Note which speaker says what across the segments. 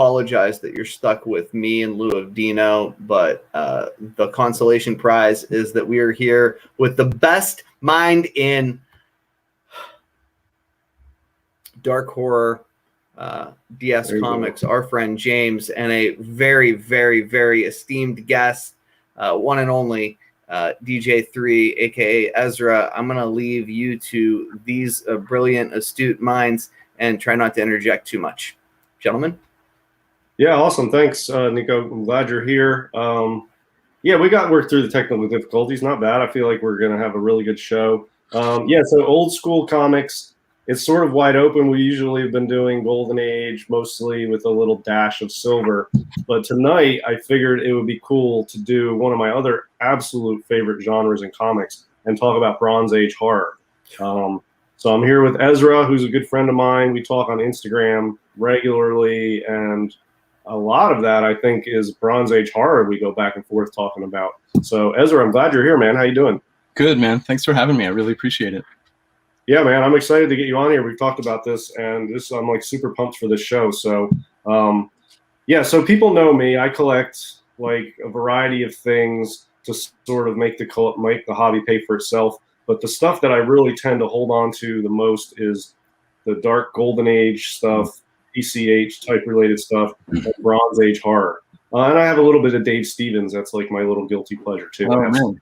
Speaker 1: apologize that you're stuck with me in lieu of Dino, but the consolation prize is that we are here with the best mind in dark horror, DS Comics, our friend James, and a very, very, very esteemed guest, one and only DJ3, aka Ezra. I'm going to leave you to these brilliant, astute minds and try not to interject too much. Gentlemen?
Speaker 2: Yeah, awesome. Thanks, Nico. I'm glad you're here. Yeah, we got worked through the technical difficulties. Not bad. I feel like we're going to have a really good show. Yeah, so old school comics. It's sort of wide open. We usually have been doing Golden Age, mostly with a little dash of silver. But tonight, I figured it would be cool to do one of my other absolute favorite genres in comics and talk about Bronze Age horror. So I'm here with Ezra, who's a good friend of mine. We talk on Instagram regularly, and a lot of that, I think, is Bronze Age horror we go back and forth talking about. So, Ezra, I'm glad you're here, man. How you doing?
Speaker 3: Good, man. Thanks for having me. I really appreciate it.
Speaker 2: Yeah, man, I'm excited to get you on here. We've talked about this, and I'm like super pumped for this show. So, yeah, so people know me. I collect like a variety of things to sort of make the hobby pay for itself. But the stuff that I really tend to hold on to the most is the dark Golden Age stuff, PCH type related stuff, and Bronze Age horror. And I have a little bit of Dave Stevens. That's like my little guilty pleasure too.
Speaker 3: Oh, man.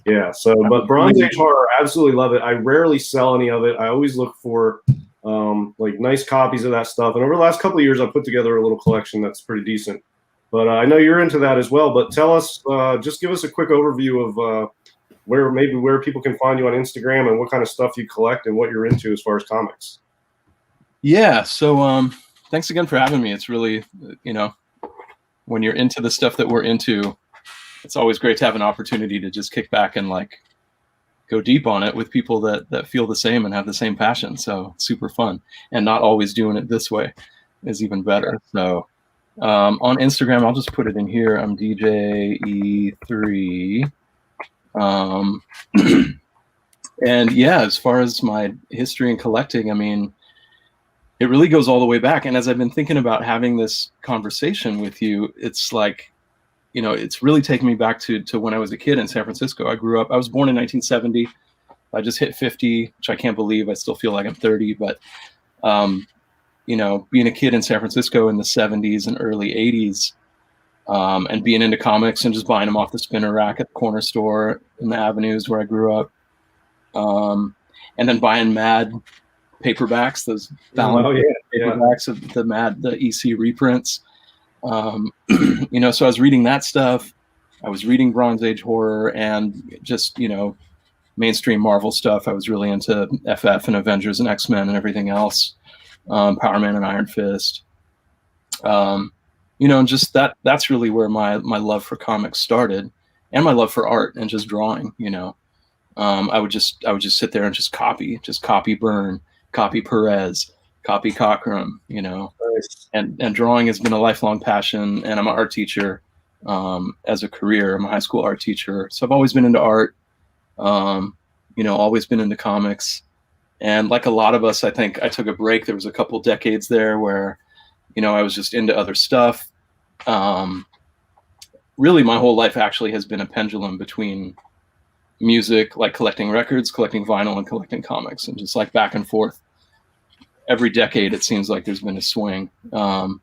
Speaker 2: Yeah, so but Bronze Age horror, absolutely love it. I rarely sell any of it. I always look for like nice copies of that stuff. And over the last couple of years, I've put together a little collection that's pretty decent. But I know you're into that as well. But tell us, just give us a quick overview of where people can find you on Instagram and what kind of stuff you collect and what you're into as far as comics.
Speaker 3: Yeah, so thanks again for having me. It's really, when you're into the stuff that we're into, it's always great to have an opportunity to just kick back and like go deep on it with people that feel the same and have the same passion. So it's super fun, and not always doing it this way is even better. So on Instagram, I'll just put it in here. I'm DJ E3. And yeah, as far as my history in collecting, I mean, it really goes all the way back. And as I've been thinking about having this conversation with you, it's like, it's really taken me back to when I was a kid in San Francisco. I was born in 1970. I just hit 50, which I can't believe. I still feel like I'm 30, but, being a kid in San Francisco in the 70s and early 80s, and being into comics and just buying them off the spinner rack at the corner store in the avenues where I grew up. And then buying mad paperbacks, those paperbacks of the EC reprints. So I was reading that stuff. I was reading Bronze Age horror and just, mainstream Marvel stuff. I was really into FF and Avengers and X-Men and everything else. Power Man and Iron Fist. And just that's really where my love for comics started, and my love for art and just drawing, I would just sit there and just copy Byrne, copy Perez, copy Cockrum,
Speaker 2: Nice.
Speaker 3: And drawing has been a lifelong passion. And I'm an art teacher as a career. I'm a high school art teacher. So I've always been into art, always been into comics. And like a lot of us, I think I took a break. There was a couple decades there where, I was just into other stuff. Really, my whole life actually has been a pendulum between music, like collecting records, collecting vinyl, and collecting comics, and just like back and forth. Every decade, it seems like there's been a swing. So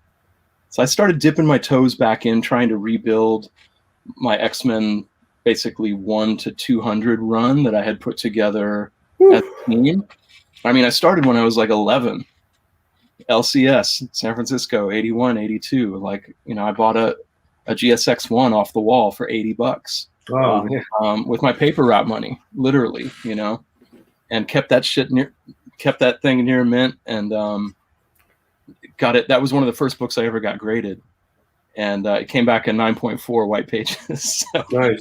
Speaker 3: I started dipping my toes back in, trying to rebuild my X-Men basically 1 to 200 run that I had put together as a team. I mean, I started when I was like 11. LCS, San Francisco, 81, 82. Like, I bought a GSX-1 off the wall for $80.
Speaker 2: Oh, yeah.
Speaker 3: With my paper route money, literally, and kept that thing near mint, and got it. That was one of the first books I ever got graded, and it came back in 9.4 white pages. So,
Speaker 2: Nice.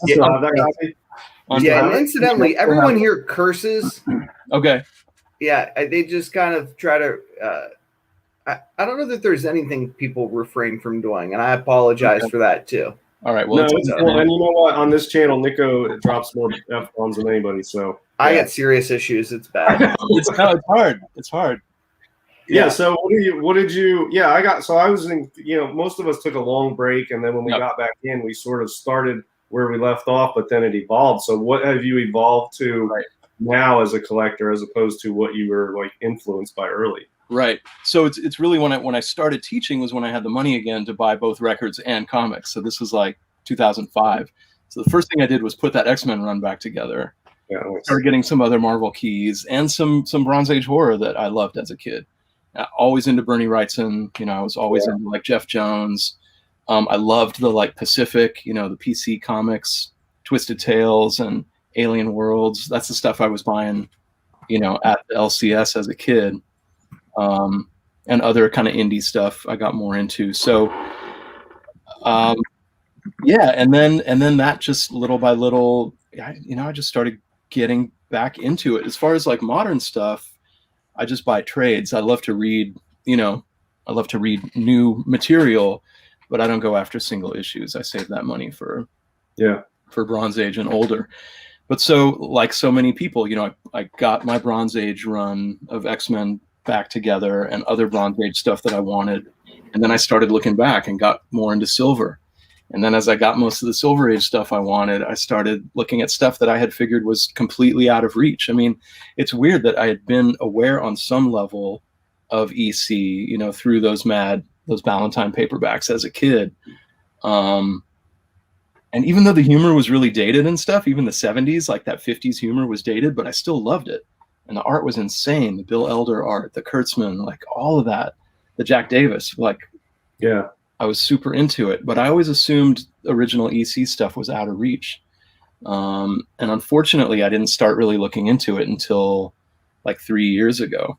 Speaker 1: And incidentally, everyone here curses.
Speaker 3: Okay.
Speaker 1: Yeah, they just kind of try to. I don't know that there's anything people refrain from doing, and I apologize for that too.
Speaker 3: All right. Well,
Speaker 2: and you know what? On this channel, Nico drops more F-bombs than anybody. So
Speaker 1: I get serious issues. It's bad.
Speaker 3: It's hard. It's hard.
Speaker 2: Yeah. So what did you, I was in, most of us took a long break. And then when we got back in, we sort of started where we left off, but then it evolved. So what have you evolved to now as a collector, as opposed to what you were like influenced by early?
Speaker 3: Right. So it's really when I started teaching was when I had the money again to buy both records and comics. So this was like 2005. So the first thing I did was put that X-Men run back together.
Speaker 2: Yeah,
Speaker 3: started getting some other Marvel keys and some Bronze Age horror that I loved as a kid. Always into Bernie Wrightson. I was always into like Jeff Jones. I loved the like Pacific, the PC comics, Twisted Tales and Alien Worlds. That's the stuff I was buying, at the LCS as a kid. And other kind of indie stuff I got more into. So, and then that just little by little, I just started getting back into it. As far as like modern stuff, I just buy trades. I love to read, new material, but I don't go after single issues. I save that money for Bronze Age and older. But so like so many people, I got my Bronze Age run of X-Men back together and other Bronze Age stuff that I wanted. And then I started looking back and got more into silver. And then as I got most of the Silver Age stuff I wanted, I started looking at stuff that I had figured was completely out of reach. I mean, it's weird that I had been aware on some level of EC, through those Ballantine paperbacks as a kid. And even though the humor was really dated and stuff, even the 70s, like that 50s humor was dated, but I still loved it. And the art was insane. The Bill Elder art, the Kurtzman, like all of that, the Jack Davis, I was super into it, but I always assumed original EC stuff was out of reach. And unfortunately, I didn't start really looking into it until like 3 years ago.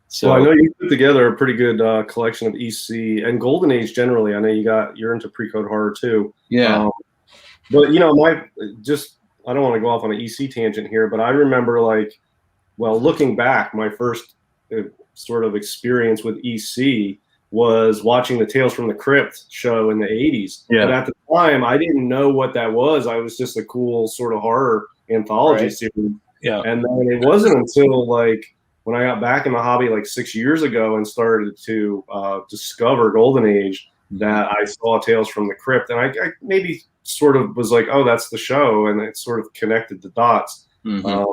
Speaker 3: So
Speaker 2: I know you put together a pretty good collection of EC and Golden Age generally. I know you're into pre-code horror too.
Speaker 3: Yeah.
Speaker 2: But I don't want to go off on an EC tangent here, but I remember looking back, my first sort of experience with EC was watching the Tales from the Crypt show in the 80s.
Speaker 3: Yeah.
Speaker 2: And at the time, I didn't know what that was. I was just a cool sort of horror anthology series.
Speaker 3: Yeah.
Speaker 2: And then it wasn't until when I got back in the hobby 6 years ago and started to discover Golden Age that I saw Tales from the Crypt. And I maybe sort of was like, oh, that's the show. And it sort of connected the dots.
Speaker 3: Mm-hmm.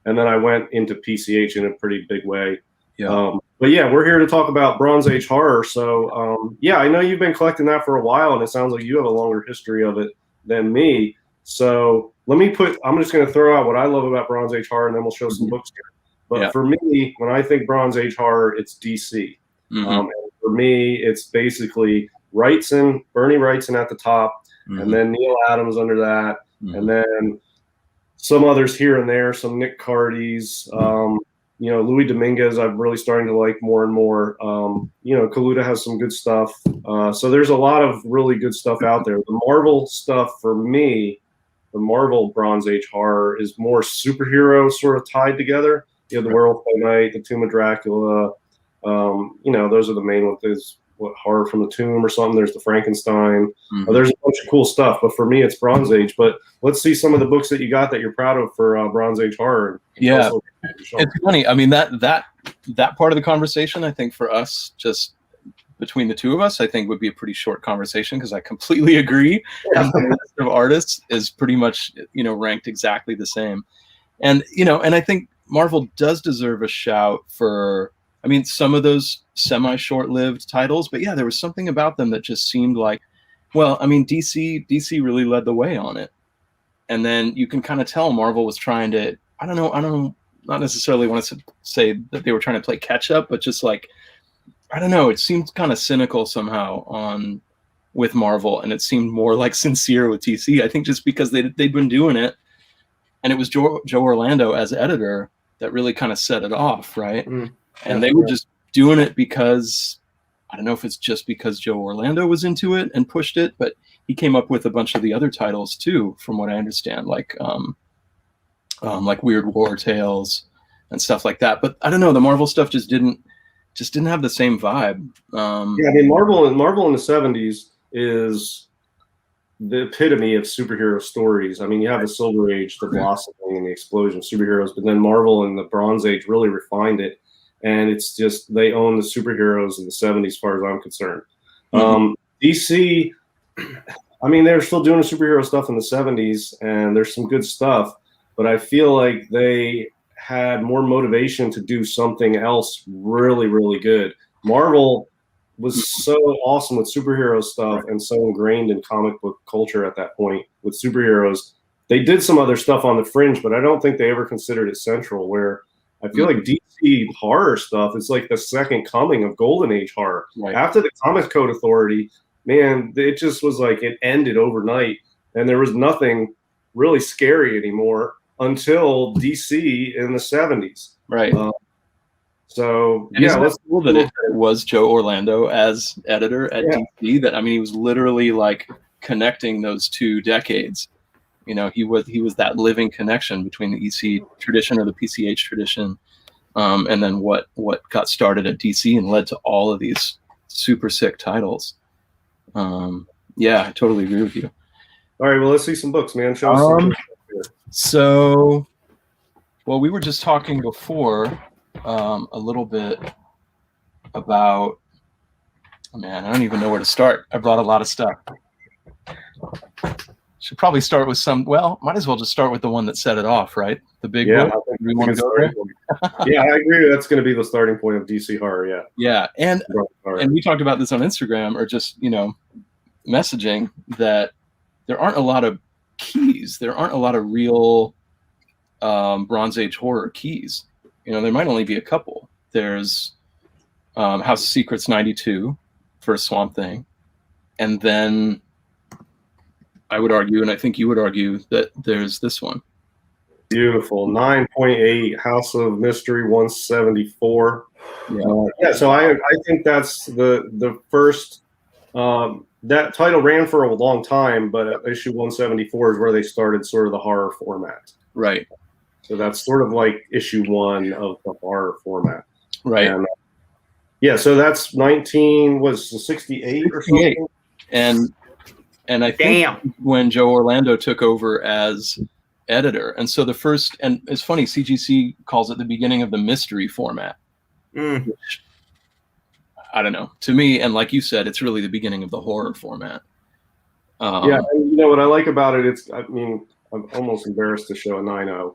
Speaker 2: And then I went into PCH in a pretty big way.
Speaker 3: Yeah.
Speaker 2: But yeah, we're here to talk about Bronze Age horror. So I know you've been collecting that for a while, and it sounds like you have a longer history of it than me. So I'm just going to throw out what I love about Bronze Age horror, and then we'll show some books here. But for me, when I think Bronze Age horror, it's DC.
Speaker 3: Mm-hmm.
Speaker 2: And for me, it's basically Bernie Wrightson at the top, and then Neil Adams under that, and then some others here and there, some Nick Cardy's, Louis Dominguez, I'm really starting to like more and more. Kaluta has some good stuff. So there's a lot of really good stuff out there. The Marvel stuff for me, the Marvel Bronze Age horror is more superhero sort of tied together. The Werewolf by Night, the Tomb of Dracula. Those are the main ones. There's Horror from the Tomb or something. There's the Frankenstein. There's a bunch of cool stuff, but for me, it's Bronze Age. But let's see some of the books that you got that you're proud of for Bronze Age horror.
Speaker 3: Yeah, it's funny. I mean, that part of the conversation, I think for us, just between the two of us, I think would be a pretty short conversation because I completely agree. And the list of artists is pretty much ranked exactly the same, and I think Marvel does deserve a shout for. I mean, some of those semi-short-lived titles, but yeah, there was something about them that just seemed like, well, I mean, DC really led the way on it. And then you can kind of tell Marvel was trying to, I don't know, not necessarily want to say that they were trying to play catch up, but just I don't know, it seemed kind of cynical somehow with Marvel, and it seemed more sincere with DC. I think just because they'd been doing it, and it was Joe Orlando as editor that really kind of set it off, right? And they were just doing it because, I don't know if it's just because Joe Orlando was into it and pushed it, but he came up with a bunch of the other titles too, from what I understand, like Weird War Tales and stuff like that. But I don't know, the Marvel stuff just didn't have the same vibe.
Speaker 2: I mean, Marvel in the 70s is the epitome of superhero stories. I mean, you have the Silver Age, the blossoming and the explosion of superheroes, but then Marvel in the Bronze Age really refined it. and it's just they own the superheroes in the 70s, as far as I'm concerned.
Speaker 3: Mhm.
Speaker 2: DC, I mean, they're still doing superhero stuff in the 70s, and there's some good stuff, but I feel like they had more motivation to do something else really, really good. Marvel was so awesome with superhero stuff and so ingrained in comic book culture at that point with superheroes. They did some other stuff on the fringe, but I don't think they ever considered it central, where I feel like DC horror stuff is like the second coming of Golden Age horror.
Speaker 3: Right.
Speaker 2: After the Comics Code Authority, man, it just was like it ended overnight, and there was nothing really scary anymore until DC in the 70s.
Speaker 3: Right.
Speaker 2: So
Speaker 3: and
Speaker 2: yeah,
Speaker 3: let's cool that it was Joe Orlando as editor at DC. That, I mean, he was literally like connecting those two decades. You know, he was that living connection between the EC tradition or the PCH tradition, and then what got started at DC and led to all of these super sick titles. Yeah, I totally agree with you.
Speaker 2: All right, well, let's see some books, man. Show us some books.
Speaker 3: So, well, we were just talking before a little bit about, oh man, I don't even know where to start. I brought a lot of stuff. Should probably start with might as well just start with the one that set it off, right? The big book. We want to go there?
Speaker 2: Yeah, I agree. That's going to be the starting point of DC horror, yeah.
Speaker 3: Yeah, and we talked about this on Instagram, or just, you know, messaging, that there aren't a lot of keys. There aren't a lot of real Bronze Age horror keys. You know, there might only be a couple. There's House of Secrets 92 for Swamp Thing. And then I would argue, and I think you would argue, that there's this one.
Speaker 2: Beautiful. 9.8, House of Mystery 174.
Speaker 3: Yeah.
Speaker 2: So I think that's the first. That title ran for a long time, but issue 174 is where they started sort of the horror format.
Speaker 3: Right.
Speaker 2: So that's sort of like issue 1 of the horror format.
Speaker 3: Right.
Speaker 2: And, yeah, so that's 68 or something.
Speaker 3: And I think when Joe Orlando took over as editor, and so the first, and it's funny, CGC calls it the beginning of the mystery format. Which, I don't know. To me, and like you said, it's really the beginning of the horror format.
Speaker 2: Yeah, and you know what I like about it? I'm almost embarrassed to show a 9.0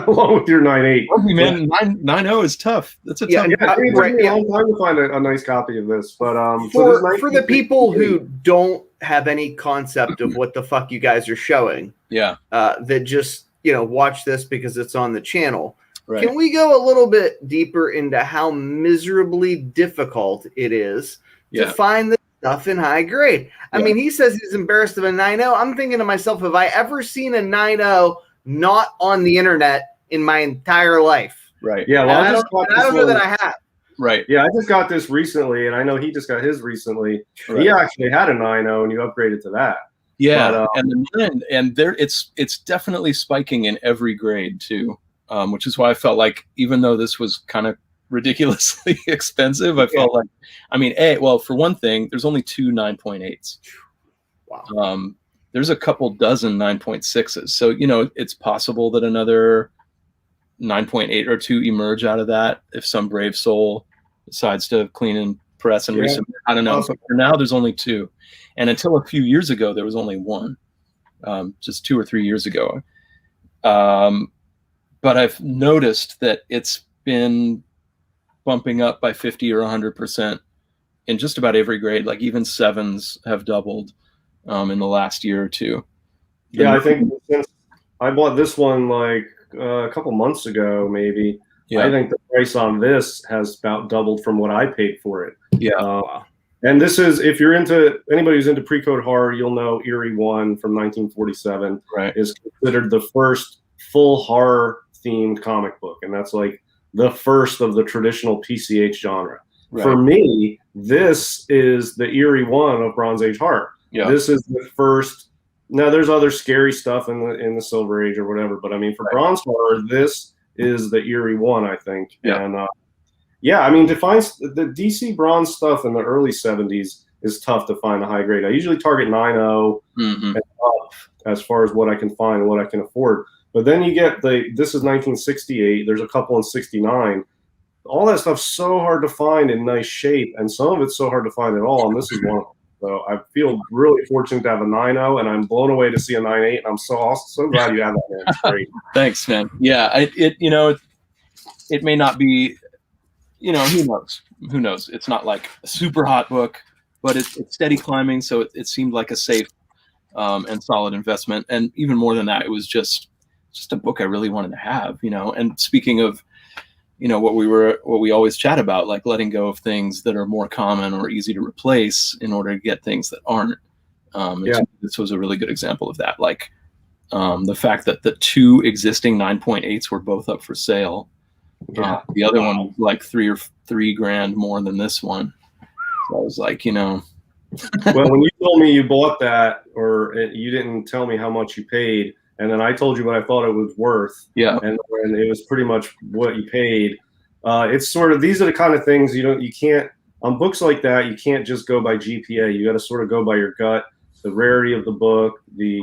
Speaker 2: along with your 9.8.
Speaker 3: Okay, man, 9.0 is tough. That's a tough.
Speaker 2: Yeah, it took me a long time to find a nice copy of this, but
Speaker 1: for the people who don't have any concept of what the fuck you guys are showing, that just, you know, watch this because it's on the channel. Right. Can we go a little bit deeper into how miserably difficult it is to find this stuff in high grade? I mean, he says he's embarrassed of a 9.0. I'm thinking to myself, have I ever seen a 9.0 not on the internet in my entire life?
Speaker 3: Right.
Speaker 2: Yeah. Well, I
Speaker 1: don't know that I have.
Speaker 3: Right.
Speaker 2: Yeah, I just got this recently, and I know he just got his recently. Right. He actually had a 9.0, and you upgraded to that.
Speaker 3: Yeah, and there it's definitely spiking in every grade too. Which is why I felt like, even though this was kind of ridiculously expensive, I felt like, I mean, well, for one thing, there's only 2 9.8s. Wow. There's a couple dozen 9.6s. So, you know, it's possible that another 9.8 or 2 emerge out of that if some brave soul decides to clean and press and resubmit. I don't know. But for now, there's only 2. And until a few years ago, there was only 1, just 2 or 3 years ago. But I've noticed that it's been bumping up by 50 or 100% in just about every grade. Like even 7s have doubled in the last year or 2.
Speaker 2: Yeah, I think since I bought this one like a couple months ago, maybe. Yeah. I think the price on this has about doubled from what I paid for it.
Speaker 3: Yeah.
Speaker 2: And this is, if you're into, anybody who's into pre-code horror, you'll know Eerie 1 from 1947 is considered the first full horror themed comic book, and that's like the first of the traditional PCH genre. For me, this is the Eerie 1 of Bronze Age horror. This is the first. Now there's other scary stuff in the Silver Age or whatever, but I mean, for Bronze horror, this is the Eerie 1, I think. And I mean, to find the DC Bronze stuff in the early 70s is tough to find a high grade. I usually target 9.0 and up as far as what I can find and what I can afford. But then you get this is 1968. There's a couple in 69. all that stuff's so hard to find in nice shape, and some of it's so hard to find at all. And this is one of them. So I feel really fortunate to have a 9.0, and I'm blown away to see a 9.8. And I'm so glad you have that, man. It's great.
Speaker 3: Thanks, man. Yeah, it may not be, who knows? Who knows? It's not like a super hot book, but it's steady climbing. So it seemed like a safe and solid investment. And even more than that, it was just a book I really wanted to have, And speaking of, what we always chat about, like letting go of things that are more common or easy to replace in order to get things that aren't. This was a really good example of that. Like the fact that the 2 existing 9.8s were both up for sale. The other one was like $3,000 more than this one. So I was like,
Speaker 2: Well, when you told me you bought that, or you didn't tell me how much you paid, and then I told you what I thought it was worth.
Speaker 3: Yeah.
Speaker 2: And it was pretty much what you paid. It's sort of, these are the kind of things you can't, on books like that, you can't just go by GPA. You got to sort of go by your gut, the rarity of the book, the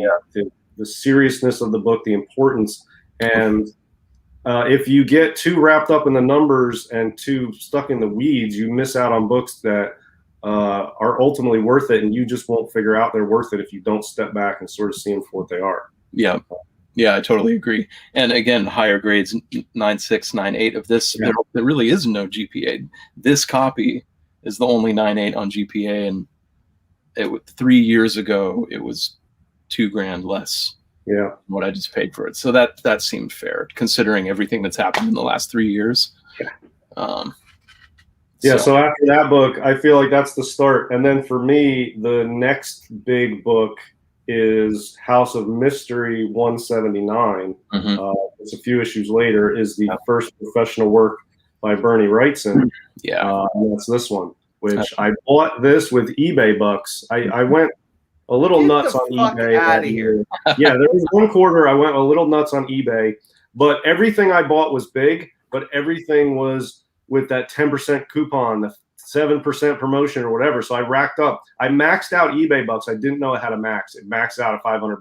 Speaker 2: seriousness of the book, the importance. And if you get too wrapped up in the numbers and too stuck in the weeds, you miss out on books that are ultimately worth it. And you just won't figure out they're worth it if you don't step back and sort of see them for what they are.
Speaker 3: Yeah. Yeah, I totally agree. And again, higher grades, 9.6, 9.8 of this, there really is no GPA. This copy is the only 9.8 on GPA, and 3 years ago it was $2,000 less.
Speaker 2: Yeah,
Speaker 3: than what I just paid for it. So that seemed fair, considering everything that's happened in the last 3 years.
Speaker 2: So after that book, I feel like that's the start. And then for me, the next big book is House of Mystery 179. It's a few issues later, is the first professional work by Bernie Wrightson. And that's this one, which I bought this with eBay bucks. I went a little nuts on eBay.
Speaker 1: Out of here.
Speaker 2: Yeah, there was one quarter I went a little nuts on eBay, but everything I bought was big, but everything was with that 10% coupon, the 7% promotion or whatever. So I racked up. I maxed out eBay bucks. I didn't know it had a max. It maxed out at $500.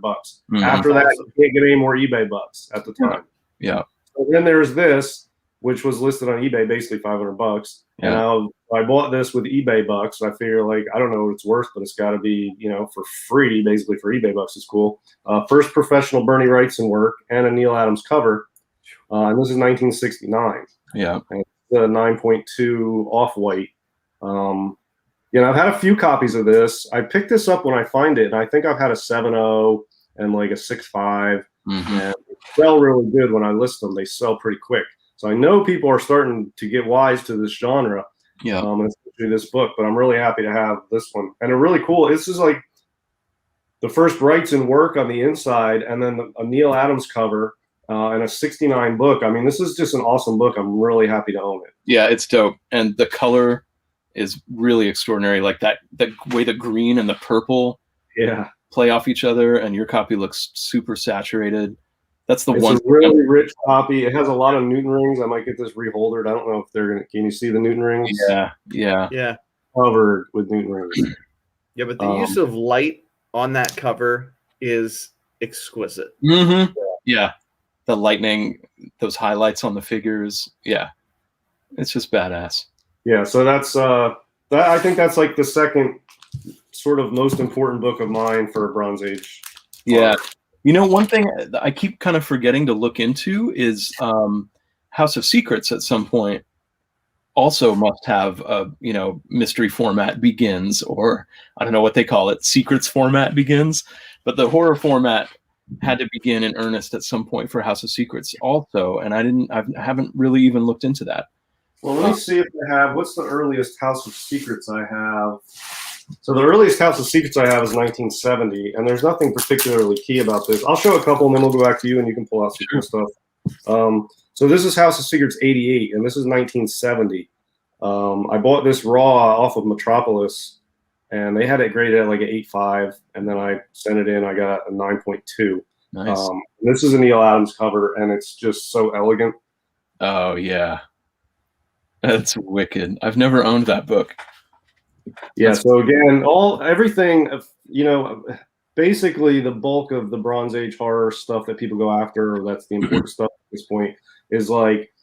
Speaker 2: After that, you can't get any more eBay bucks at the time.
Speaker 3: Yeah.
Speaker 2: So then there's this, which was listed on eBay, basically $500. And I bought this with eBay bucks. I figure, like, I don't know what it's worth, but it's got to be, for free, basically, for eBay bucks. Is cool. First professional Bernie Wrightson work and a Neil Adams cover. And this is 1969.
Speaker 3: Yeah.
Speaker 2: And it's the 9.2 off-white. I've had a few copies of this. I picked this up when I find it, and I think I've had a 7.0 and like a 6.5. And they sell really good when I list them. They sell pretty quick. So I know people are starting to get wise to this genre, and especially this book. But I'm really happy to have this one, and a really cool. This is like the first Wrightson work on the inside, and then a Neil Adams cover, and a 69 book. I mean, this is just an awesome book. I'm really happy to own it.
Speaker 3: Yeah, it's dope, and the color is really extraordinary. Like that, the way the green and the purple play off each other, and your copy looks super saturated. That's the one.
Speaker 2: It's a really rich copy. It has a lot of Newton rings. I might get this reholdered. I don't know if they're gonna. Can you see the Newton rings?
Speaker 3: Yeah.
Speaker 2: Covered with Newton rings.
Speaker 1: Yeah, but the use of light on that cover is exquisite.
Speaker 3: Yeah, the lightning, those highlights on the figures. Yeah, it's just badass.
Speaker 2: Yeah, so that's I think that's like the second sort of most important book of mine for a Bronze Age.
Speaker 3: Yeah. One thing I keep kind of forgetting to look into is House of Secrets at some point also must have a, mystery format begins, or I don't know what they call it, secrets format begins, but the horror format had to begin in earnest at some point for House of Secrets also, and I haven't really even looked into that.
Speaker 2: Well, let me see if I have, what's the earliest House of Secrets I have? So the earliest House of Secrets I have is 1970, and there's nothing particularly key about this. I'll show a couple, and then we'll go back to you, and you can pull out some cool stuff. So this is House of Secrets 88, and this is 1970. I bought this raw off of Metropolis, and they had it graded at like an 8.5, and then I sent it in. I got a 9.2.
Speaker 3: Nice.
Speaker 2: This is a Neil Adams cover, and it's just so elegant.
Speaker 3: Oh, yeah. That's wicked. I've never owned that book.
Speaker 2: Yeah, so again, everything, basically the bulk of the Bronze Age horror stuff that people go after, or that's the important stuff at this point, is like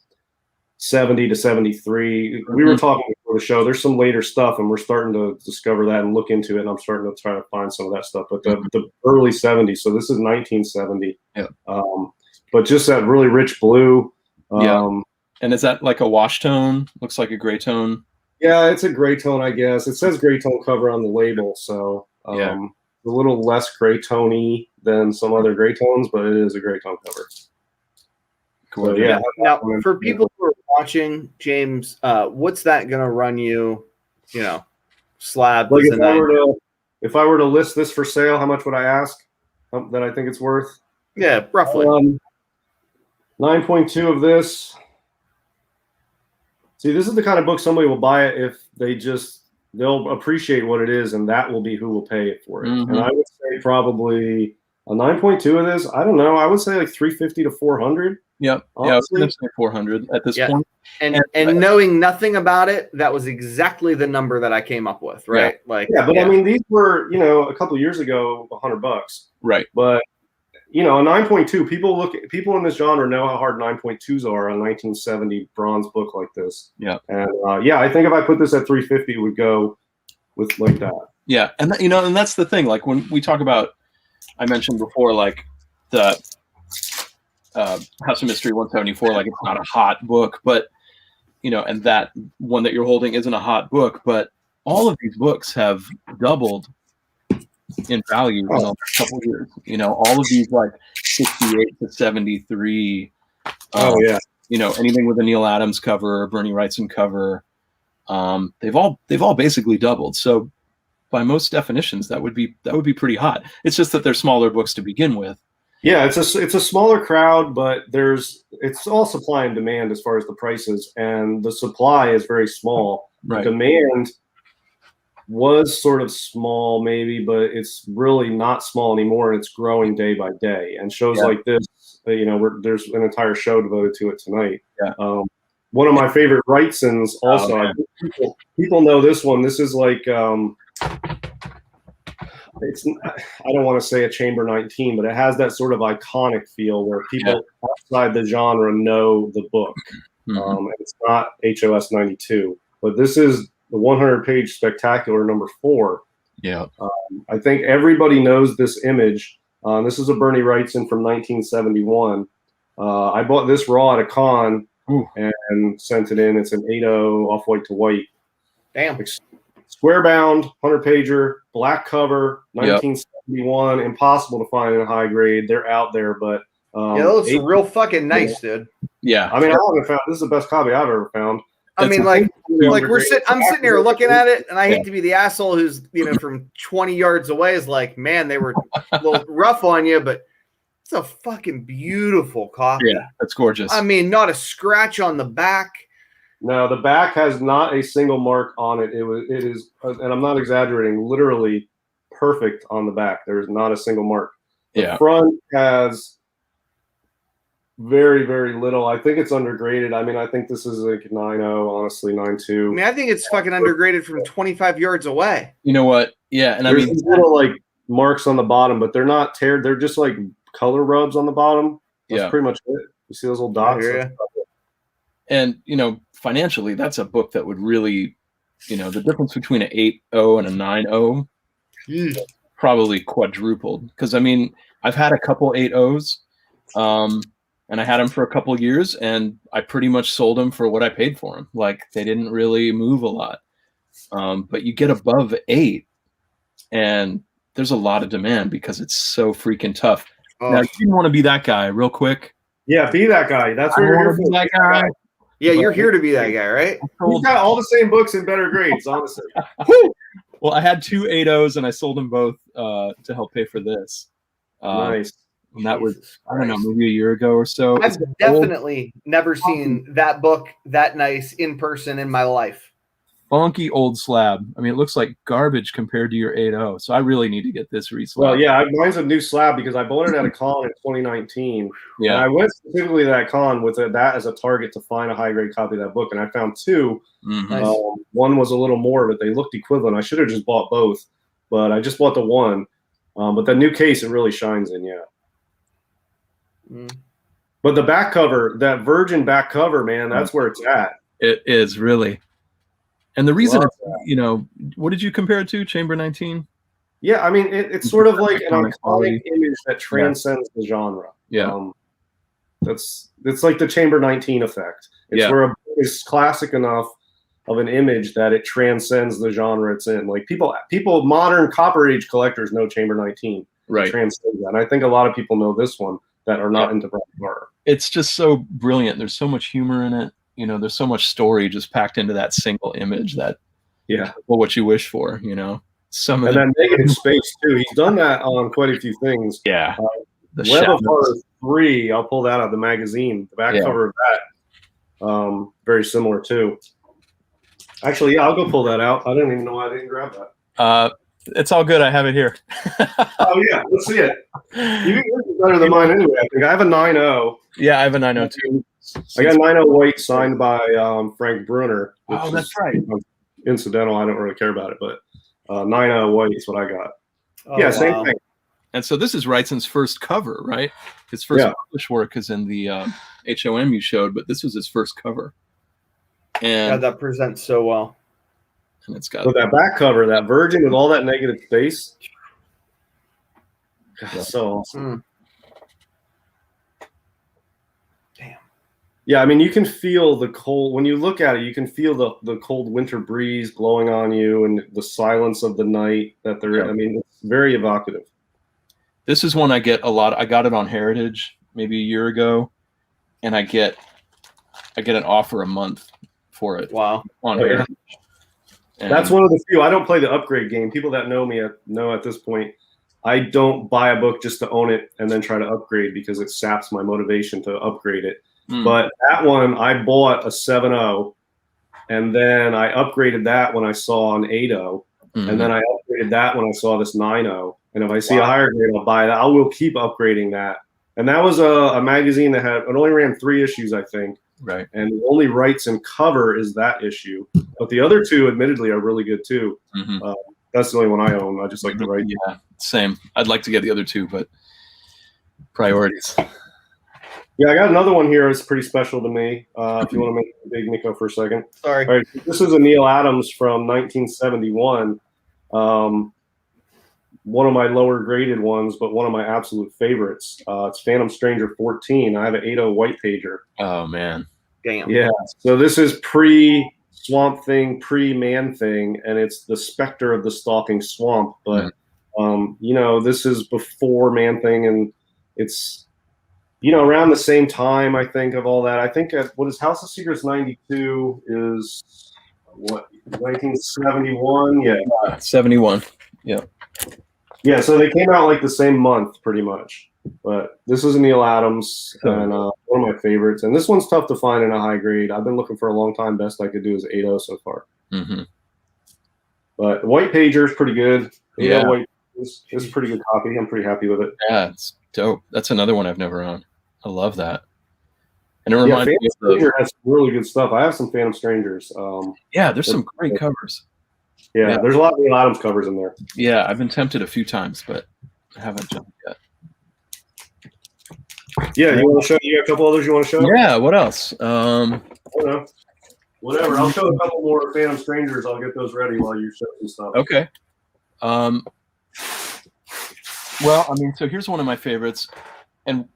Speaker 2: 70 to 73. We were talking before the show. There's some later stuff, and we're starting to discover that and look into it. And I'm starting to try to find some of that stuff. But the early 70s. So this is 1970.
Speaker 3: Yeah.
Speaker 2: But just that really rich blue.
Speaker 3: And is that like a wash tone? Looks like a gray tone.
Speaker 2: Yeah, it's a gray tone, I guess. It says gray tone cover on the label, so a little less gray tony than some other gray tones, but it is a gray tone cover.
Speaker 3: Cool.
Speaker 2: So, yeah.
Speaker 1: Now, for people who are watching, James, what's that going to run you? You know, slab.
Speaker 2: Like if I were to list this for sale, how much would I ask that I think it's worth?
Speaker 1: Yeah, roughly
Speaker 2: 9.2 of this. See, this is the kind of book somebody will buy it if they'll appreciate what it is, and that will be who will pay it for it. And I would say probably a 9.2 of this. I don't know. I would say like 350 to 400.
Speaker 3: Yep. Yeah, I was going to say 400 at this point.
Speaker 1: And knowing nothing about it, that was exactly the number that I came up with, right?
Speaker 2: Yeah. I mean, these were, a couple of years ago, $100.
Speaker 3: Right.
Speaker 2: But a 9.2, people in this genre know how hard 9.2s are on a 1970 bronze book like this.
Speaker 3: Yeah.
Speaker 2: And I think if I put this at 350, it would go with like that.
Speaker 3: Yeah. And and that's the thing. Like when we talk about, I mentioned before, like the House of Mystery 174, like it's not a hot book, but and that one that you're holding isn't a hot book, but all of these books have doubled in value in the last couple of years. All of these like 68 to 73. Anything with a Neil Adams cover or Bernie Wrightson cover, they've all basically doubled. So by most definitions, that would be pretty hot. It's just that they're smaller books to begin with.
Speaker 2: Yeah, it's a smaller crowd, but it's all supply and demand as far as the prices, and the supply is very small.
Speaker 3: Right.
Speaker 2: Demand was sort of small maybe, but it's really not small anymore, and it's growing day by day. And shows like this, there's an entire show devoted to it tonight.
Speaker 3: Yeah.
Speaker 2: One of my favorite Wrightsons also. I think people know this one. This is like I don't want to say a Chamber 19, but it has that sort of iconic feel where people outside the genre know the book. It's not HOS 92, but this is the 100-page spectacular number 4.
Speaker 3: Yeah.
Speaker 2: I think everybody knows this image. This is a Bernie Wrightson from 1971. I bought this raw at a con and sent it in. It's an 8.0 off-white to white.
Speaker 1: Damn.
Speaker 2: Square bound, 100-pager, black cover, 1971. Impossible to find in a high grade. They're out there, but
Speaker 1: it looks real fucking nice, dude.
Speaker 3: Yeah.
Speaker 2: I mean, I haven't found. This is the best copy I've ever found.
Speaker 1: I mean, I'm sitting here looking at it, and I hate to be the asshole who's from 20 yards away is like, man, they were a little rough on you, but it's a fucking beautiful copy.
Speaker 3: Yeah, that's gorgeous.
Speaker 1: I mean, not a scratch on the back.
Speaker 2: No, the back has not a single mark on it. It is, and I'm not exaggerating, literally perfect on the back. There is not a single mark. The front has very, very little. I think it's undergraded. I mean, I think this is like 9.0, honestly, 9.2.
Speaker 1: I mean, I think it's fucking undergraded from 25 yards away.
Speaker 3: You know what? Yeah, and
Speaker 2: there's these little like marks on the bottom, but they're not teared. They're just like color rubs on the bottom. That's pretty much it. You see those little dots?
Speaker 3: And financially, that's a book that would really, the difference between an 8.0 and a 9.0 probably quadrupled. Because I mean, I've had a couple 8.0s, and I had them for a couple years, and I pretty much sold them for what I paid for them. Like they didn't really move a lot. But you get above 8, and there's a lot of demand because it's so freaking tough. Now, you didn't want to be that guy, real quick.
Speaker 2: Yeah, be that guy. That's what you're here for.
Speaker 3: That guy.
Speaker 1: Yeah, you're here to be that guy, right?
Speaker 2: He's got all the same books in better grades, honestly.
Speaker 3: Well, I had 2 8.0s, and I sold them both to help pay for this.
Speaker 2: Nice.
Speaker 3: And that was, I don't know, maybe a year ago or so.
Speaker 1: I've definitely never seen that book that nice in person in my life.
Speaker 3: Funky old slab. I mean, it looks like garbage compared to your 8.0. So I really need to get this reslabbed.
Speaker 2: Well, yeah, mine's a new slab because I bought it at a con in 2019.
Speaker 3: Yeah.
Speaker 2: And I went specifically to that con with that as a target to find a high-grade copy of that book, and I found 2.
Speaker 3: Nice.
Speaker 2: One was a little more, but they looked equivalent. I should have just bought both, but I just bought the one. But that new case, it really shines in, But the back cover, that virgin back cover, man, that's where it's at.
Speaker 3: It is really. And the reason it's, you know, what did you compare it to? Chamber 19?
Speaker 2: Yeah, I mean, it's sort of like an iconic
Speaker 3: quality
Speaker 2: image that transcends the genre.
Speaker 3: Yeah.
Speaker 2: It's like the Chamber 19 effect. It's where a book is classic enough of an image that it transcends the genre it's in. Like people, modern Copper Age collectors know Chamber 19.
Speaker 3: Right.
Speaker 2: Transcends that. And I think a lot of people know this one that are not into black horror.
Speaker 3: It's just so brilliant. There's so much humor in it. You know, there's so much story just packed into that single image that, well, what you wish for, you know. Some of
Speaker 2: that negative space too. He's done that on quite a few things.
Speaker 3: Yeah.
Speaker 2: The Web of Horror 3, I'll pull that out of the magazine. The back cover of that, very similar too. Actually, I'll go pull that out. I didn't even know I didn't grab that.
Speaker 3: It's all good. I have it here.
Speaker 2: Oh yeah, let's see it. You can better than mine anyway. I think I have a 9.0.
Speaker 3: Yeah, I have a 9.0 too.
Speaker 2: I got 9.0 white signed by Frank Brunner.
Speaker 3: Oh, that's right.
Speaker 2: Incidental. I don't really care about it, but 9.0 white is what I got.
Speaker 1: Oh,
Speaker 2: yeah, same thing.
Speaker 3: And so this is Wrightson's first cover, right? His first published work is in the HOM you showed, but this was his first cover. And
Speaker 1: that presents so well.
Speaker 3: And it's got
Speaker 2: that back cover, that virgin with all that negative space. God, so awesome.
Speaker 1: Damn.
Speaker 2: Yeah, I mean, you can feel the cold when you look at it. You can feel the cold winter breeze blowing on you, and the silence of the night that they're in. I mean, it's very evocative.
Speaker 3: This is one I get a lot. I got it on Heritage maybe a year ago, and I get an offer a month for it.
Speaker 1: Wow.
Speaker 3: On Heritage. And
Speaker 2: that's one of the few. I don't play the upgrade game. People that know me know at this point, I don't buy a book just to own it and then try to upgrade because it saps my motivation to upgrade it. But that one, I bought a 7.0, and then I upgraded that when I saw an 8.0, and then I upgraded that when I saw this 9.0. And if I see a higher grade, I'll buy that. I will keep upgrading that. And that was a magazine that it only ran 3 issues, I think.
Speaker 3: Right.
Speaker 2: And the only Wrightson cover is that issue. But the other 2, admittedly, are really good too. That's the only one I own. I just like the Wrightson.
Speaker 3: Yeah, same. I'd like to get the other 2, but priorities.
Speaker 2: Yeah, I got another one here that's pretty special to me. If you want to make it big, Nico, for a second.
Speaker 1: Sorry.
Speaker 2: All right, this is a Neil Adams from 1971. One of my lower graded ones, but one of my absolute favorites. It's Phantom Stranger 14. I have an 8.0 white pager.
Speaker 3: Oh, man.
Speaker 1: Damn.
Speaker 2: Yeah. So this is pre-Swamp Thing, pre-Man Thing, and it's the specter of the stalking swamp. But, you know, this is before Man Thing, and it's, you know, around the same time, I think, of all that. I think what is House of Secrets 92 is, what, 1971? Yeah.
Speaker 3: 71. Yeah.
Speaker 2: Yeah, so they came out like the same month, pretty much. But this is a Neil Adams, and one of my favorites. And this one's tough to find in a high grade. I've been looking for a long time. Best I could do is 8.0 so far. But the white pager is pretty good.
Speaker 3: Yeah,
Speaker 2: white is a pretty good copy. I'm pretty happy with it.
Speaker 3: Yeah, it's dope. That's another one I've never owned. I love that. And it reminds me of
Speaker 2: Stranger has really good stuff. I have some Phantom Strangers.
Speaker 3: There's some great covers.
Speaker 2: Yeah, there's a lot of Neil Adams covers in there.
Speaker 3: Yeah, I've been tempted a few times, but I haven't jumped yet.
Speaker 2: Yeah, you want to show? You got a couple others you want to show?
Speaker 3: Yeah, what else?
Speaker 2: I don't know. Whatever. I'll show a couple more Phantom Strangers. I'll get those ready while you show some stuff.
Speaker 3: Okay. Well, I mean, so here's one of my favorites, and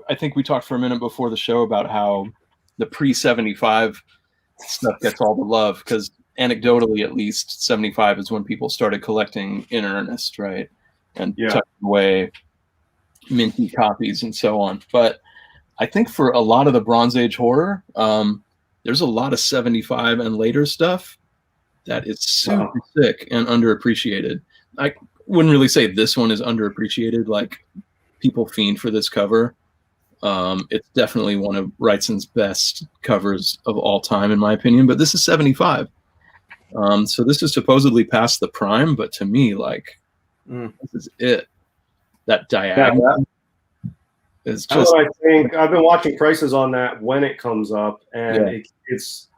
Speaker 3: I think we talked for a minute before the show about how the pre-75 stuff gets all the love because anecdotally, at least, 75 is when people started collecting in earnest, right? And tucking away minty copies and so on. But I think for a lot of the Bronze Age horror, there's a lot of 75 and later stuff that is super sick and underappreciated. I wouldn't really say this one is underappreciated. Like, people fiend for this cover. It's definitely one of Wrightson's best covers of all time, in my opinion. But this is 75. So this is supposedly past the prime, but to me, like, this is it. That diagonal is just.
Speaker 2: I think I've been watching prices on that when it comes up, and it's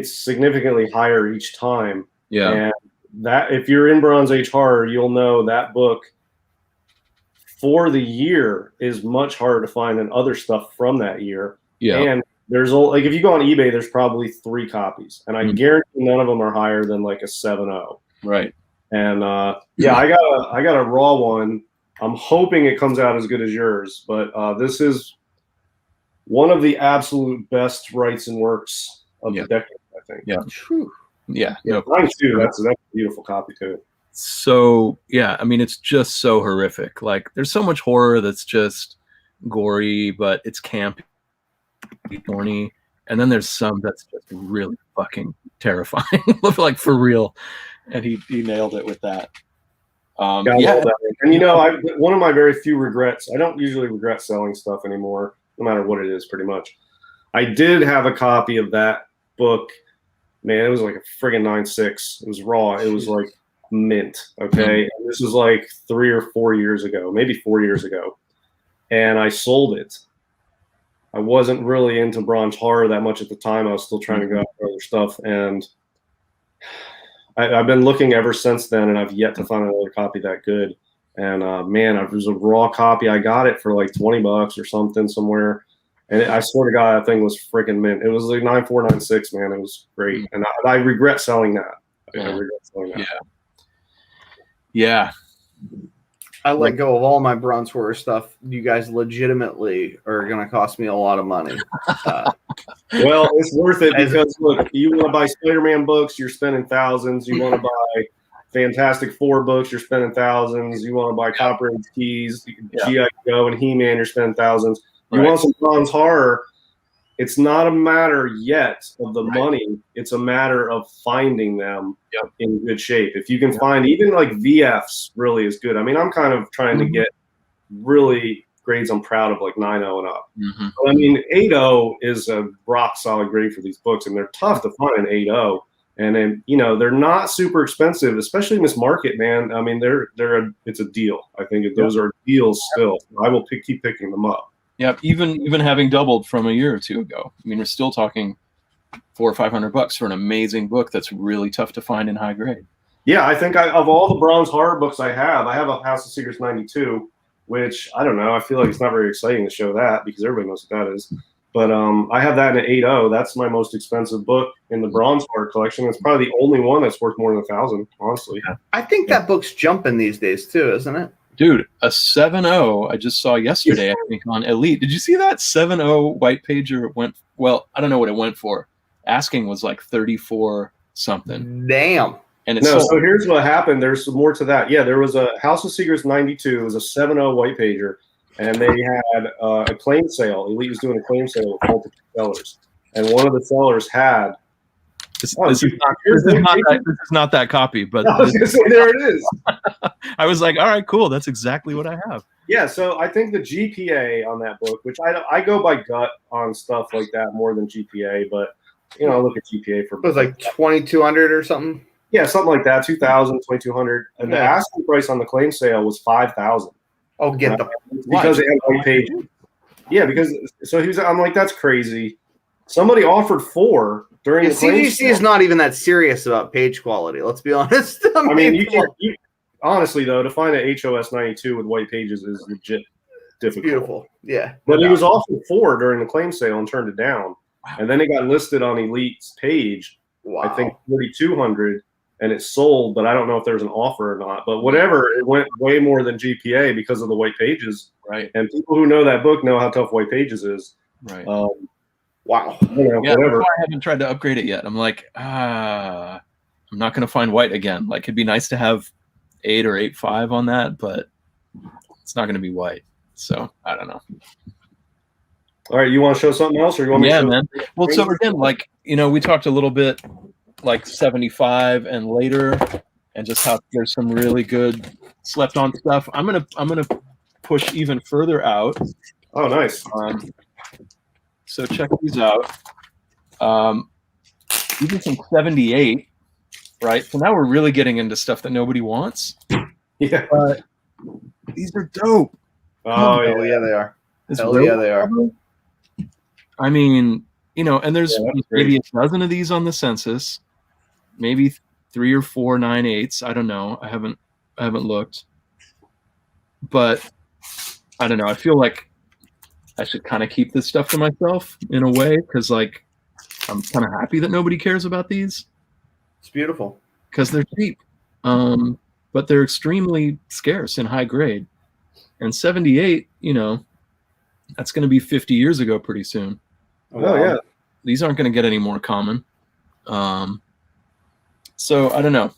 Speaker 2: significantly higher each time. Yeah, and that if you're in Bronze Age horror, you'll know that book for the year is much harder to find than other stuff from that year.
Speaker 3: Yeah.
Speaker 2: And there's like if you go on eBay, there's probably 3 copies, and I guarantee none of them are higher than like a 7.0.
Speaker 3: Right.
Speaker 2: And yeah, I got a raw one. I'm hoping it comes out as good as yours, but this is one of the absolute best Wrightson works of the decade, I think.
Speaker 3: Yeah.
Speaker 1: Whew.
Speaker 3: Yeah.
Speaker 2: Yeah, mine too. That's a beautiful copy too.
Speaker 3: So yeah, I mean, it's just so horrific. Like, there's so much horror that's just gory, but it's campy, corny, and then there's some that's just really fucking terrifying, like for real. And he nailed it with that.
Speaker 2: Yeah, and you know, one of my very few regrets. I don't usually regret selling stuff anymore, no matter what it is, pretty much. I did have a copy of that book. Man, it was like a friggin' 9.6. It was raw. It was like mint. Okay, and this was like 3 or 4 years ago, maybe 4 years ago, and I sold it. I wasn't really into bronze horror that much at the time. I was still trying to go after other stuff, and I've been looking ever since then, and I've yet to find another copy that good. And man, it was a raw copy. I got it for like $20 or something somewhere, and I swear to God, that thing was freaking mint. It was like 9496, man. It was great, and I regret selling that. I regret selling that.
Speaker 3: Yeah.
Speaker 1: I let go of all my bronze horror stuff. You guys legitimately are going to cost me a lot of money.
Speaker 2: Well, it's worth it because look, you want to buy Spider-Man books, you're spending thousands. You want to buy Fantastic Four books, you're spending thousands. You want to buy Copper and Keys, G.I. Joe, and He-Man, you're spending thousands. You want some bronze horror. It's not a matter yet of the money. It's a matter of finding them in good shape. If you can find even like VFs really is good. I mean, I'm kind of trying to get really grades I'm proud of, like 9.0 and up. But, I mean, 8.0 is a rock solid grade for these books, and they're tough to find an 8.0. And then, you know, they're not super expensive, especially in this market, man. I mean, it's a deal. I think those are deals still. I will keep picking them up.
Speaker 3: Yeah, even having doubled from a year or two ago. I mean, we're still talking $400 or $500 for an amazing book that's really tough to find in high grade.
Speaker 2: Yeah, I think of all the bronze horror books I have a House of Secrets 92, which I don't know. I feel like it's not very exciting to show that because everybody knows what that is. But I have that in an 8.0. That's my most expensive book in the bronze horror collection. It's probably the only one that's worth more than $1,000, honestly.
Speaker 1: I think that book's jumping these days too, isn't it?
Speaker 3: Dude, a 7.0 I just saw yesterday, I think, on Elite. Did you see that 7.0 white pager went? Well, I don't know what it went for. Asking was like 34 something.
Speaker 1: Damn.
Speaker 3: And it's
Speaker 2: so here's what happened. There's some more to that. Yeah, there was a House of Secrets 92. It was a 7.0 white pager, and they had a claim sale. Elite was doing a claim sale with multiple sellers, and one of the sellers had.
Speaker 3: This is not that copy, but
Speaker 2: there it is.
Speaker 3: I was like, all right, cool. That's exactly what I have.
Speaker 2: Yeah, so I think the GPA on that book, which I go by gut on stuff like that more than GPA, but you know, I look at GPA for.
Speaker 1: It was like 2,200 or something.
Speaker 2: Yeah, something like that, 2,000, 2,200, and the asking price on the claim sale was 5,000.
Speaker 1: Oh, get the
Speaker 2: because it had white pages. Yeah, because so I'm like, that's crazy. Somebody offered 4 during the claim
Speaker 1: CGC is not even that serious about page quality. Let's be honest.
Speaker 2: I mean, you honestly though, to find an HOS 92 with white pages is legit difficult.
Speaker 1: Beautiful, yeah.
Speaker 2: But he was offered 4 during the claim sale and turned it down, and then it got listed on Elite's page.
Speaker 1: Wow.
Speaker 2: I think 4,200, and it sold, but I don't know if there's an offer or not. But whatever, it went way more than GPA because of the white pages.
Speaker 3: Right.
Speaker 2: And people who know that book know how tough white pages is.
Speaker 3: Right.
Speaker 2: Wow.
Speaker 3: Whatever. That's why I haven't tried to upgrade it yet. I'm like, I'm not going to find white again. Like, it'd be nice to have 8 or 8.5 on that, but it's not going to be white. So I don't know.
Speaker 2: All right, you want to show something else, or you want me to show?
Speaker 3: Man. Well, so again, like, you know, we talked a little bit like 75 and later, and just how there's some really good slept on stuff. I'm gonna push even further out.
Speaker 2: Oh, nice.
Speaker 3: So check these out. Even some 78, right? So now we're really getting into stuff that nobody wants.
Speaker 2: Yeah.
Speaker 3: But these are dope.
Speaker 2: Oh,
Speaker 1: yeah, they are.
Speaker 3: Hell
Speaker 1: yeah, they are.
Speaker 3: I mean, you know, and there's maybe a dozen of these on the census, maybe 3 or 4 9/8. I don't know. I haven't looked. But I don't know. I feel like I should kind of keep this stuff to myself in a way, because like I'm kind of happy that nobody cares about these.
Speaker 1: It's beautiful
Speaker 3: because they're cheap, but they're extremely scarce and high grade. And 78, that's going to be 50 years ago pretty soon.
Speaker 2: Oh yeah,
Speaker 3: these aren't going to get any more common. So I don't know.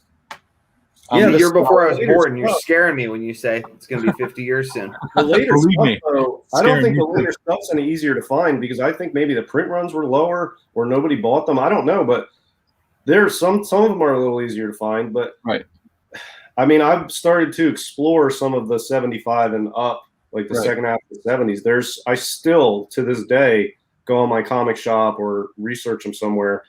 Speaker 1: Yeah, the year before I was born, you're scaring me when you say it's going to be 50 years soon.
Speaker 2: The later stuff, though, I don't think the later stuff's any easier to find because I think maybe the print runs were lower or nobody bought them. I don't know, but there's some of them are a little easier to find. But
Speaker 3: right,
Speaker 2: I mean, I've started to explore some of the 75 and up, like the second half of the 70s. I still to this day go on my comic shop or research them somewhere,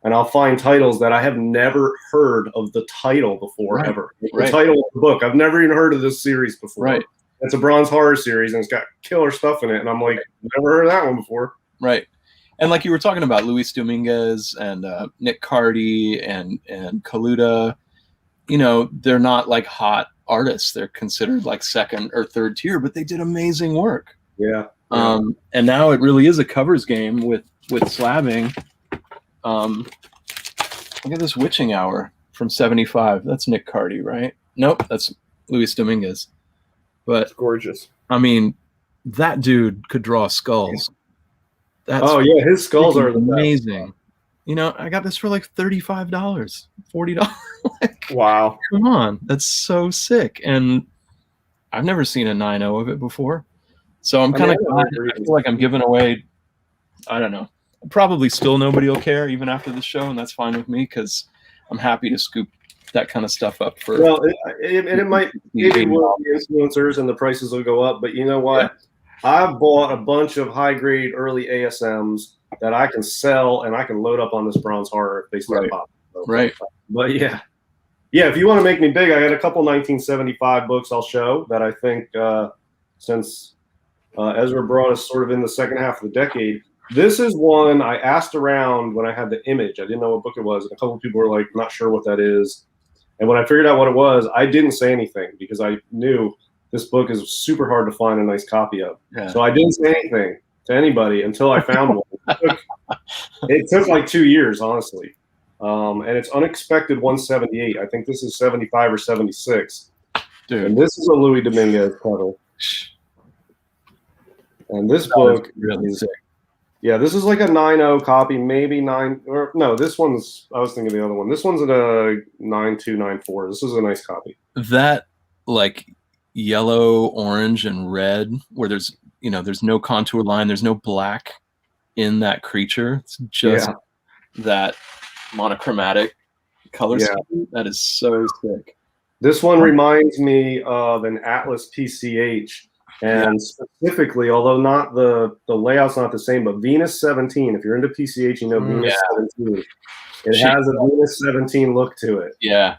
Speaker 2: and I'll find titles that I have never heard of the title before ever. The title of the book, I've never even heard of this series before.
Speaker 3: Right.
Speaker 2: It's a Bronze Horror series, and it's got killer stuff in it, and I'm like, never heard of that one before.
Speaker 3: Right. And like you were talking about, Luis Dominguez and Nick Cardy and Kaluta, they're not like hot artists. They're considered like second or third tier, but they did amazing work.
Speaker 2: Yeah.
Speaker 3: And now it really is a covers game with slabbing. Look at this Witching Hour from 75. That's Nick Cardy, right? Nope, that's Luis Dominguez. But
Speaker 1: it's gorgeous.
Speaker 3: I mean, that dude could draw skulls. That's
Speaker 2: his skulls are
Speaker 3: amazing. I got this for like $35, $40.
Speaker 1: Wow.
Speaker 3: Come on. That's so sick. And I've never seen a 9.0 of it before. So I'm kind of glad. I feel like I'm giving away, I don't know. Probably still nobody will care even after the show, and that's fine with me because I'm happy to scoop that kind of stuff up for.
Speaker 2: Well, it might maybe will be influencers and the prices will go up, but you know what? Yeah. I've bought a bunch of high grade early ASMs that I can sell and I can load up on this Bronze Horror if they start popping. So,
Speaker 3: right.
Speaker 2: But yeah, if you want to make me big, I got a couple 1975 books I'll show that I think since Ezra brought us sort of in the second half of the decade. This is one I asked around when I had the image. I didn't know what book it was. And a couple of people were like, not sure what that is. And when I figured out what it was, I didn't say anything because I knew this book is super hard to find a nice copy of. Yeah. So I didn't say anything to anybody until I found one. It took like 2 years, honestly. And it's Unexpected 178. I think this is 75 or 76.
Speaker 3: Dude.
Speaker 2: And this is a Louis Dominguez cover. And this book
Speaker 3: really sick.
Speaker 2: Yeah, this is like a 9.0 copy, maybe 9 or no, this one's I was thinking the other one. This one's at a 9.2, 9.4. This is a nice copy.
Speaker 3: That like yellow, orange, and red, where there's no contour line, there's no black in that creature. It's just that monochromatic color scheme. That is so sick.
Speaker 2: This one reminds me of an Atlas PCH. And specifically, although not the layout's not the same, but Venus 17. If you're into PCH, you know Venus 17. It has a Venus 17 look to it.
Speaker 3: Yeah,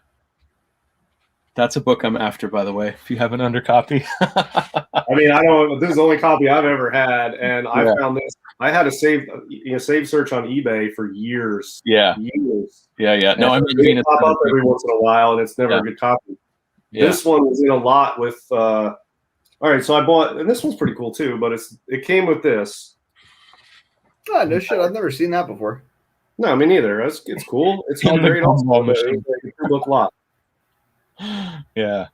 Speaker 3: that's a book I'm after, by the way. If you have an undercopy.
Speaker 2: I mean, I don't. This is the only copy I've ever had, and I found this. I had a save search on eBay for years. Years.
Speaker 3: Yeah. No, I'm in Venus.
Speaker 2: Pop up every once in a while, and it's never a good copy. Yeah. This one was in a lot with. All right, so I bought, and this one's pretty cool too, but it came with this.
Speaker 1: Oh, no shit, I've never seen that before.
Speaker 2: No, me neither. It's cool. It's all very awesome. It's a book lot.
Speaker 3: Yeah.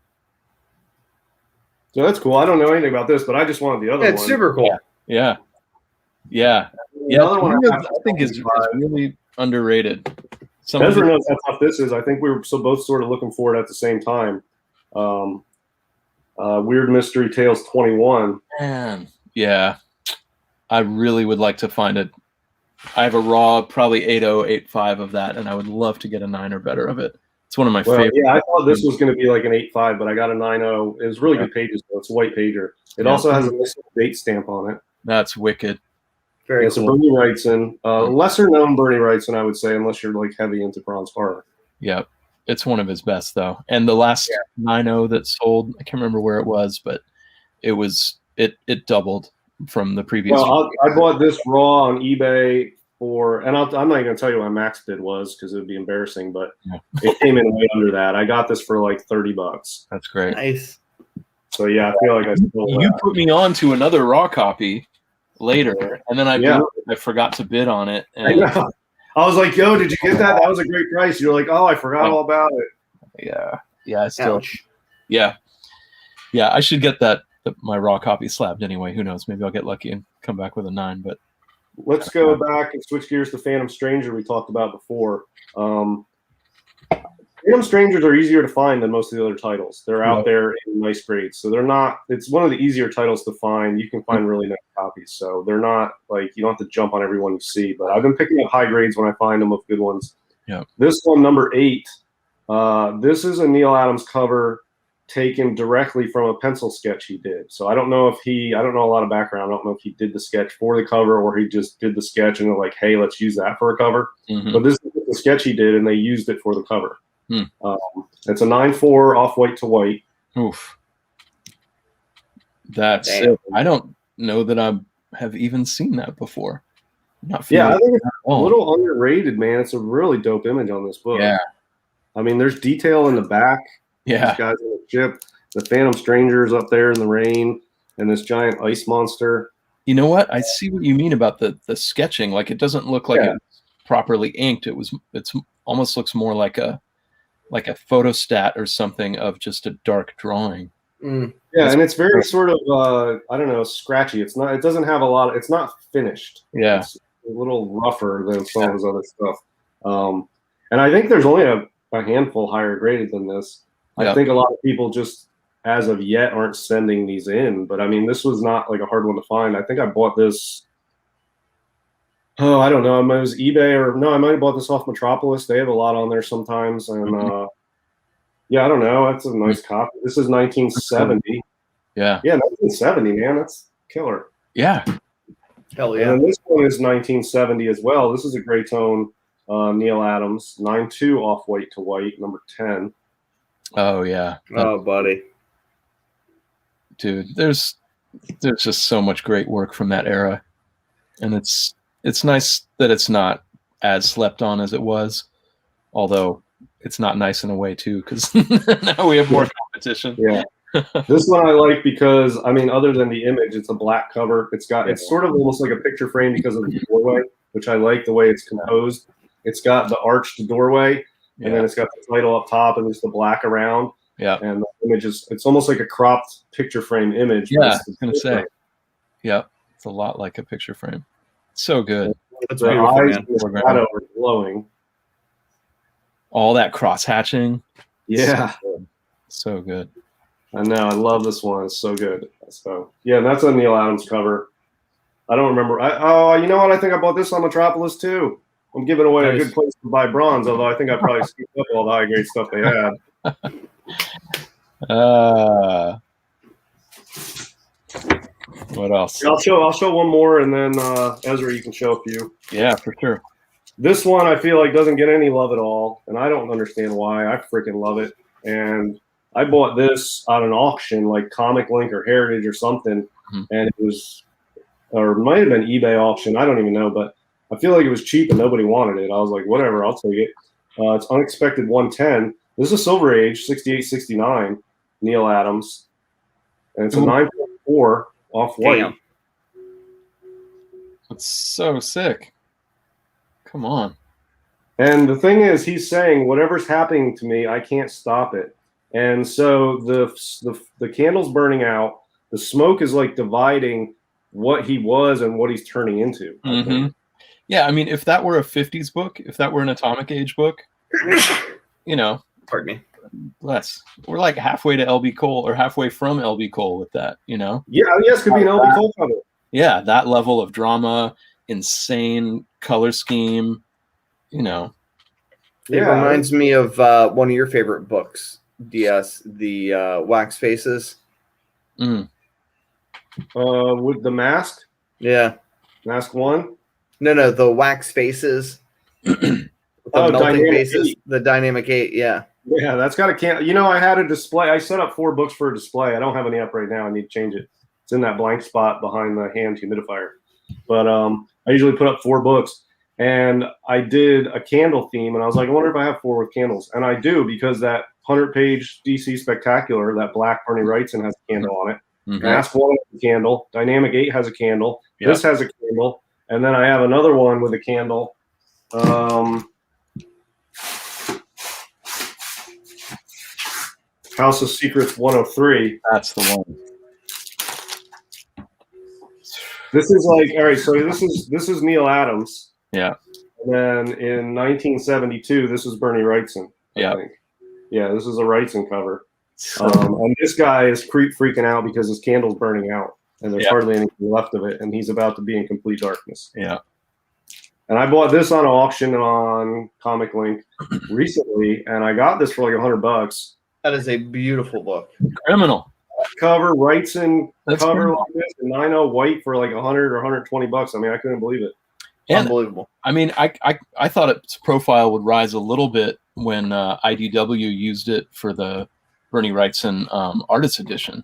Speaker 2: So that's cool. I don't know anything about this, but I just wanted the other one.
Speaker 1: It's super cool.
Speaker 3: Yeah. The other one I think is really underrated.
Speaker 2: Ezra knows how tough this is. I think we were both sort of looking for it at the same time. Weird Mystery Tales 21.
Speaker 3: Man, yeah. I really would like to find it. I have a raw, probably 8.0, 8.5 of that, and I would love to get a 9 or better of it. It's one of my favorite.
Speaker 2: Yeah, I thought this was going to be like an 8.5, but I got a 9.0. It was really good pages, though. It's a white pager. It also has a missing date stamp on it.
Speaker 3: That's wicked.
Speaker 1: Very
Speaker 2: cool. Bernie Wrightson. Lesser known Bernie Wrightson, I would say, unless you're like heavy into Bronze Horror.
Speaker 3: Yep. It's one of his best, though. And the last 9.0 that sold, I can't remember where it was, but it doubled from the previous.
Speaker 2: Well, I bought this raw on eBay and I'm not even going to tell you what my max bid was because it would be embarrassing, but it came in way under that. I got this for like $30.
Speaker 3: That's great.
Speaker 1: Nice.
Speaker 2: So yeah, I feel like I stole
Speaker 3: You
Speaker 2: that.
Speaker 3: put me on to another raw copy later, and then I forgot to bid on it.
Speaker 2: I
Speaker 3: And
Speaker 2: know. I was like, "Yo, did you get that? That was a great price." You're like, "Oh, I forgot all about it."
Speaker 3: I still,
Speaker 1: Ouch.
Speaker 3: yeah. I should get my raw copy slabbed anyway. Who knows? Maybe I'll get lucky and come back with a 9. But
Speaker 2: Let's go back and switch gears to Phantom Stranger we talked about before. Phantom Strangers are easier to find than most of the other titles. They're out there in nice grades. So they're not – it's one of the easier titles to find. You can find really nice copies. So they're not like – you don't have to jump on every one you see. But I've been picking up high grades when I find them with good ones.
Speaker 3: Yeah.
Speaker 2: This one, number 8, this is a Neil Adams cover taken directly from a pencil sketch he did. So I don't know if I don't know a lot of background. I don't know if he did the sketch for the cover or he just did the sketch and they're like, hey, let's use that for a cover.
Speaker 3: Mm-hmm.
Speaker 2: But this is the sketch he did and they used it for the cover. It's a 9/4 off white to white.
Speaker 3: Oof. That's it. I don't know that I have even seen that before.
Speaker 2: I think it's a little underrated, man. It's a really dope image on this book.
Speaker 3: Yeah.
Speaker 2: I mean, there's detail in the back.
Speaker 3: Yeah.
Speaker 2: These guys on the ship, the Phantom Strangers up there in the rain, and this giant ice monster.
Speaker 3: You know what? I see what you mean about the sketching. Like it doesn't look like it's properly inked. It's almost looks more like a photostat or something of just a dark drawing.
Speaker 2: Yeah, and it's very sort of I don't know, scratchy. It doesn't have a lot. It's not finished.
Speaker 3: Yeah,
Speaker 2: it's a little rougher than some of his other stuff. And I think there's only a handful higher graded than this. I think a lot of people just as of yet aren't sending these in. But I mean, this was not like a hard one to find. I think I bought this. Oh, I don't know. It was eBay or no, I might have bought this off Metropolis. They have a lot on there sometimes. And I don't know. That's a nice copy. This is 1970.
Speaker 3: Yeah.
Speaker 2: Yeah, 1970, man. That's killer.
Speaker 3: Yeah.
Speaker 1: Hell yeah.
Speaker 2: And this one is 1970 as well. This is a gray tone Neil Adams, 9/2 off white to white, number 10.
Speaker 3: Oh, yeah.
Speaker 1: Oh, buddy.
Speaker 3: Dude, there's just so much great work from that era. And it's nice that it's not as slept on as it was, although it's not nice in a way too, because now we have more competition.
Speaker 2: Yeah, this one I like because I mean, other than the image, it's a black cover. It's sort of almost like a picture frame because of the doorway, which I like the way it's composed. It's got the arched doorway, and then it's got the title up top and just the black around. Yeah, and the image it's almost like a cropped picture frame image.
Speaker 3: Yeah, I was gonna say. Yeah, it's a lot like a picture frame. So good.
Speaker 1: That's
Speaker 2: the
Speaker 1: beautiful,
Speaker 2: eyes
Speaker 1: man.
Speaker 2: and the shadow are glowing.
Speaker 3: All that cross hatching.
Speaker 2: Yeah.
Speaker 3: So good.
Speaker 2: I know. I love this one. It's so good. So yeah, that's a Neil Adams cover. I don't remember. You know what? I think I bought this on Metropolis too. I'm giving away a good place to buy bronze, although I think I probably scooped up all the high grade stuff they had.
Speaker 3: What else?
Speaker 2: I'll show one more, and then Ezra, you can show a few.
Speaker 3: Yeah, for sure.
Speaker 2: This one I feel like doesn't get any love at all, and I don't understand why. I freaking love it. And I bought this on an auction, like Comic Link or Heritage or something, and it was, or it might have been eBay auction. I don't even know, but I feel like it was cheap and nobody wanted it. I was like, whatever, I'll take it. It's Unexpected 110. This is a Silver Age 68-69 Neil Adams, and it's a 9.4 off white.
Speaker 1: Damn.
Speaker 3: That's so sick. Come on.
Speaker 2: And the thing is, he's saying whatever's happening to me, I can't stop it. And so the candle's burning out. The smoke is like dividing what he was and what he's turning into.
Speaker 3: Yeah, I mean, if that were a 50s book, if that were an Atomic Age book, you know.
Speaker 1: Pardon me.
Speaker 3: Less. We're like halfway to LB Cole or halfway from LB Cole with that, you know?
Speaker 2: Yeah, yes, could be an LB Cole cover.
Speaker 3: Yeah, that level of drama, insane color scheme, you know.
Speaker 1: It reminds me of one of your favorite books, DS, the Wax Faces.
Speaker 2: With the Mask?
Speaker 1: Yeah.
Speaker 2: Mask 1?
Speaker 1: No, the Wax Faces. The melting faces.
Speaker 2: 8.
Speaker 1: The Dynamic 8, yeah.
Speaker 2: Yeah, that's got a You know, I had a display. I set up 4 books for a display. I don't have any up right now. I need to change it. It's in that blank spot behind the hand humidifier. But I usually put up 4 books. And I did a candle theme, and I was like, I wonder if I have 4 with candles. And I do, because that 100-page DC Spectacular. That black Bernie Wrightson has a candle on it.
Speaker 3: Mhm.
Speaker 2: Mask 1 has a candle. Dynamic 8 has a candle.
Speaker 3: Yep.
Speaker 2: This has a candle. And then I have another one with a candle. House of Secrets 103.
Speaker 3: That's the one.
Speaker 2: This is like, all right, so this is Neil Adams.
Speaker 3: Yeah.
Speaker 2: And then in 1972, this is Bernie Wrightson. I think. Yeah, this is a Wrightson cover. And this guy is freaking out because his candle's burning out and there's hardly anything left of it, and he's about to be in complete darkness.
Speaker 3: Yeah.
Speaker 2: And I bought this on auction on Comic Link recently, and I got this for like $100.
Speaker 1: That is a beautiful book.
Speaker 3: Criminal.
Speaker 2: Cover, Wrightson cover
Speaker 3: cool.
Speaker 2: like this, and 9.0 white for like $100 or $120. I mean, I couldn't believe it.
Speaker 3: And,
Speaker 1: unbelievable.
Speaker 3: I mean, I thought its profile would rise a little bit when IDW used it for the Bernie Wrightson Artist Edition.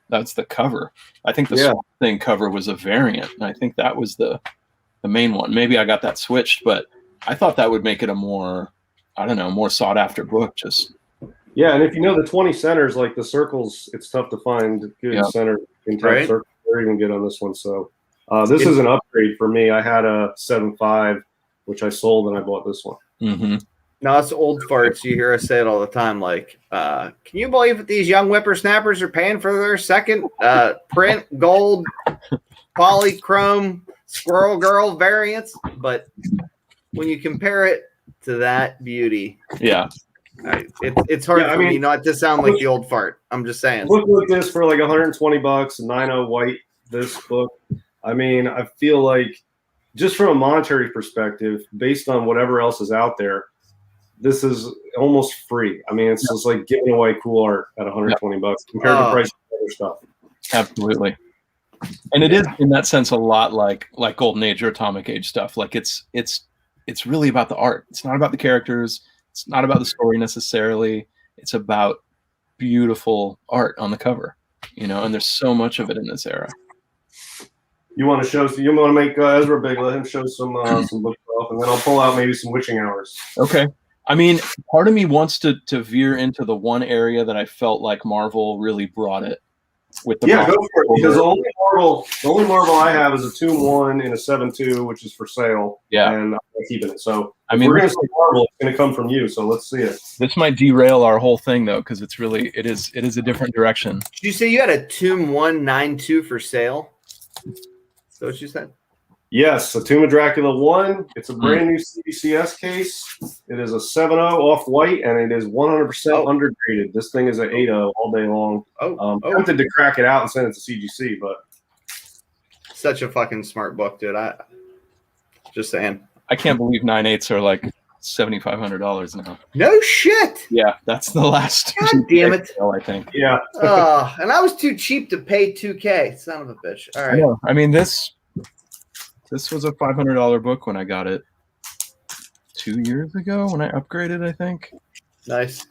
Speaker 3: That's the cover. I think the Swamp Thing cover was a variant, and I think that was the main one. Maybe I got that switched, but I thought that would make it a more, I don't know, more sought after book. Just
Speaker 2: and if you know the 20 centers, like the circles, it's tough to find good center in type circles. They're even good on this one. So this is an upgrade for me. I had a 7.5, which I sold, and I bought this one.
Speaker 3: Mm-hmm.
Speaker 1: No, it's old farts. You hear us say it all the time. Like, can you believe that these young whippersnappers are paying for their second print gold polychrome Squirrel Girl variants? But when you compare it to that beauty, it's hard for me not to sound like the old fart. I'm just saying.
Speaker 2: Look at this for like $120, 9.0 white. This book. I mean, I feel like just from a monetary perspective, based on whatever else is out there, this is almost free. I mean, it's just like giving away cool art at $120 compared to the price of other stuff.
Speaker 3: Absolutely. And it is in that sense a lot like Golden Age or Atomic Age stuff. Like it's really about the art. It's not about the characters. It's not about the story necessarily. It's about beautiful art on the cover, you know. And there's so much of it in this era.
Speaker 2: You want to show? You want to make Ezra big? Let him show some book stuff, and then I'll pull out maybe some witching hours.
Speaker 3: Okay. I mean, part of me wants to veer into the one area that I felt like Marvel really brought it with the
Speaker 2: go for it, because the only Marvel I have is a Tomb 1 and a 7.2, which is for sale. Yeah, and I'm keeping it. So I mean, we're going to see Marvel. It's going to come from you. So let's see it.
Speaker 3: This might derail our whole thing though, because it is a different direction.
Speaker 1: Did you say you had a Tomb 192 for sale? Is that what you said?
Speaker 2: Yes, a Tomb of Dracula 1. It's a brand new CBCS case. It is a 7.0 off-white, and it is 100% undergraded. This thing is an 8.0 all day long. I'm tempted to crack it out and send it to CGC, but...
Speaker 1: Such a fucking smart book, dude. Just saying.
Speaker 3: I can't believe 9/8s are like $7,500 now.
Speaker 1: No shit!
Speaker 3: Yeah, that's the last.
Speaker 1: God damn it.
Speaker 3: I think.
Speaker 2: Yeah.
Speaker 1: And I was too cheap to pay $2K. Son of a bitch. All right.
Speaker 3: I mean, this was a $500 book when I got it 2 years ago when I upgraded, I think.
Speaker 1: Nice.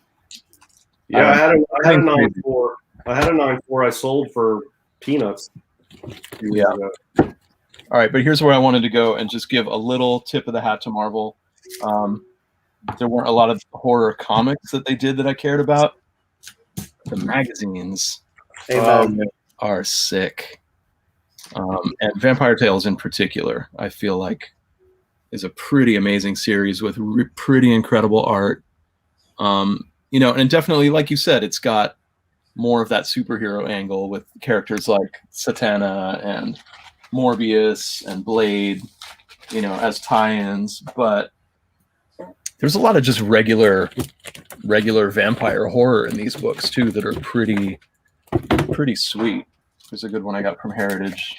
Speaker 2: Yeah, I had a 9.4. I had a 9.4 I sold for peanuts.
Speaker 3: Yeah. All right, but here's where I wanted to go and just give a little tip of the hat to Marvel. There weren't a lot of horror comics that they did that I cared about. The magazines are sick. And Vampire Tales in particular, I feel like, is a pretty amazing series with pretty incredible art. You know, and definitely, like you said, it's got more of that superhero angle with characters like Satana and Morbius and Blade, you know, as tie-ins. But there's a lot of just regular vampire horror in these books too that are pretty sweet. There's a good one I got from Heritage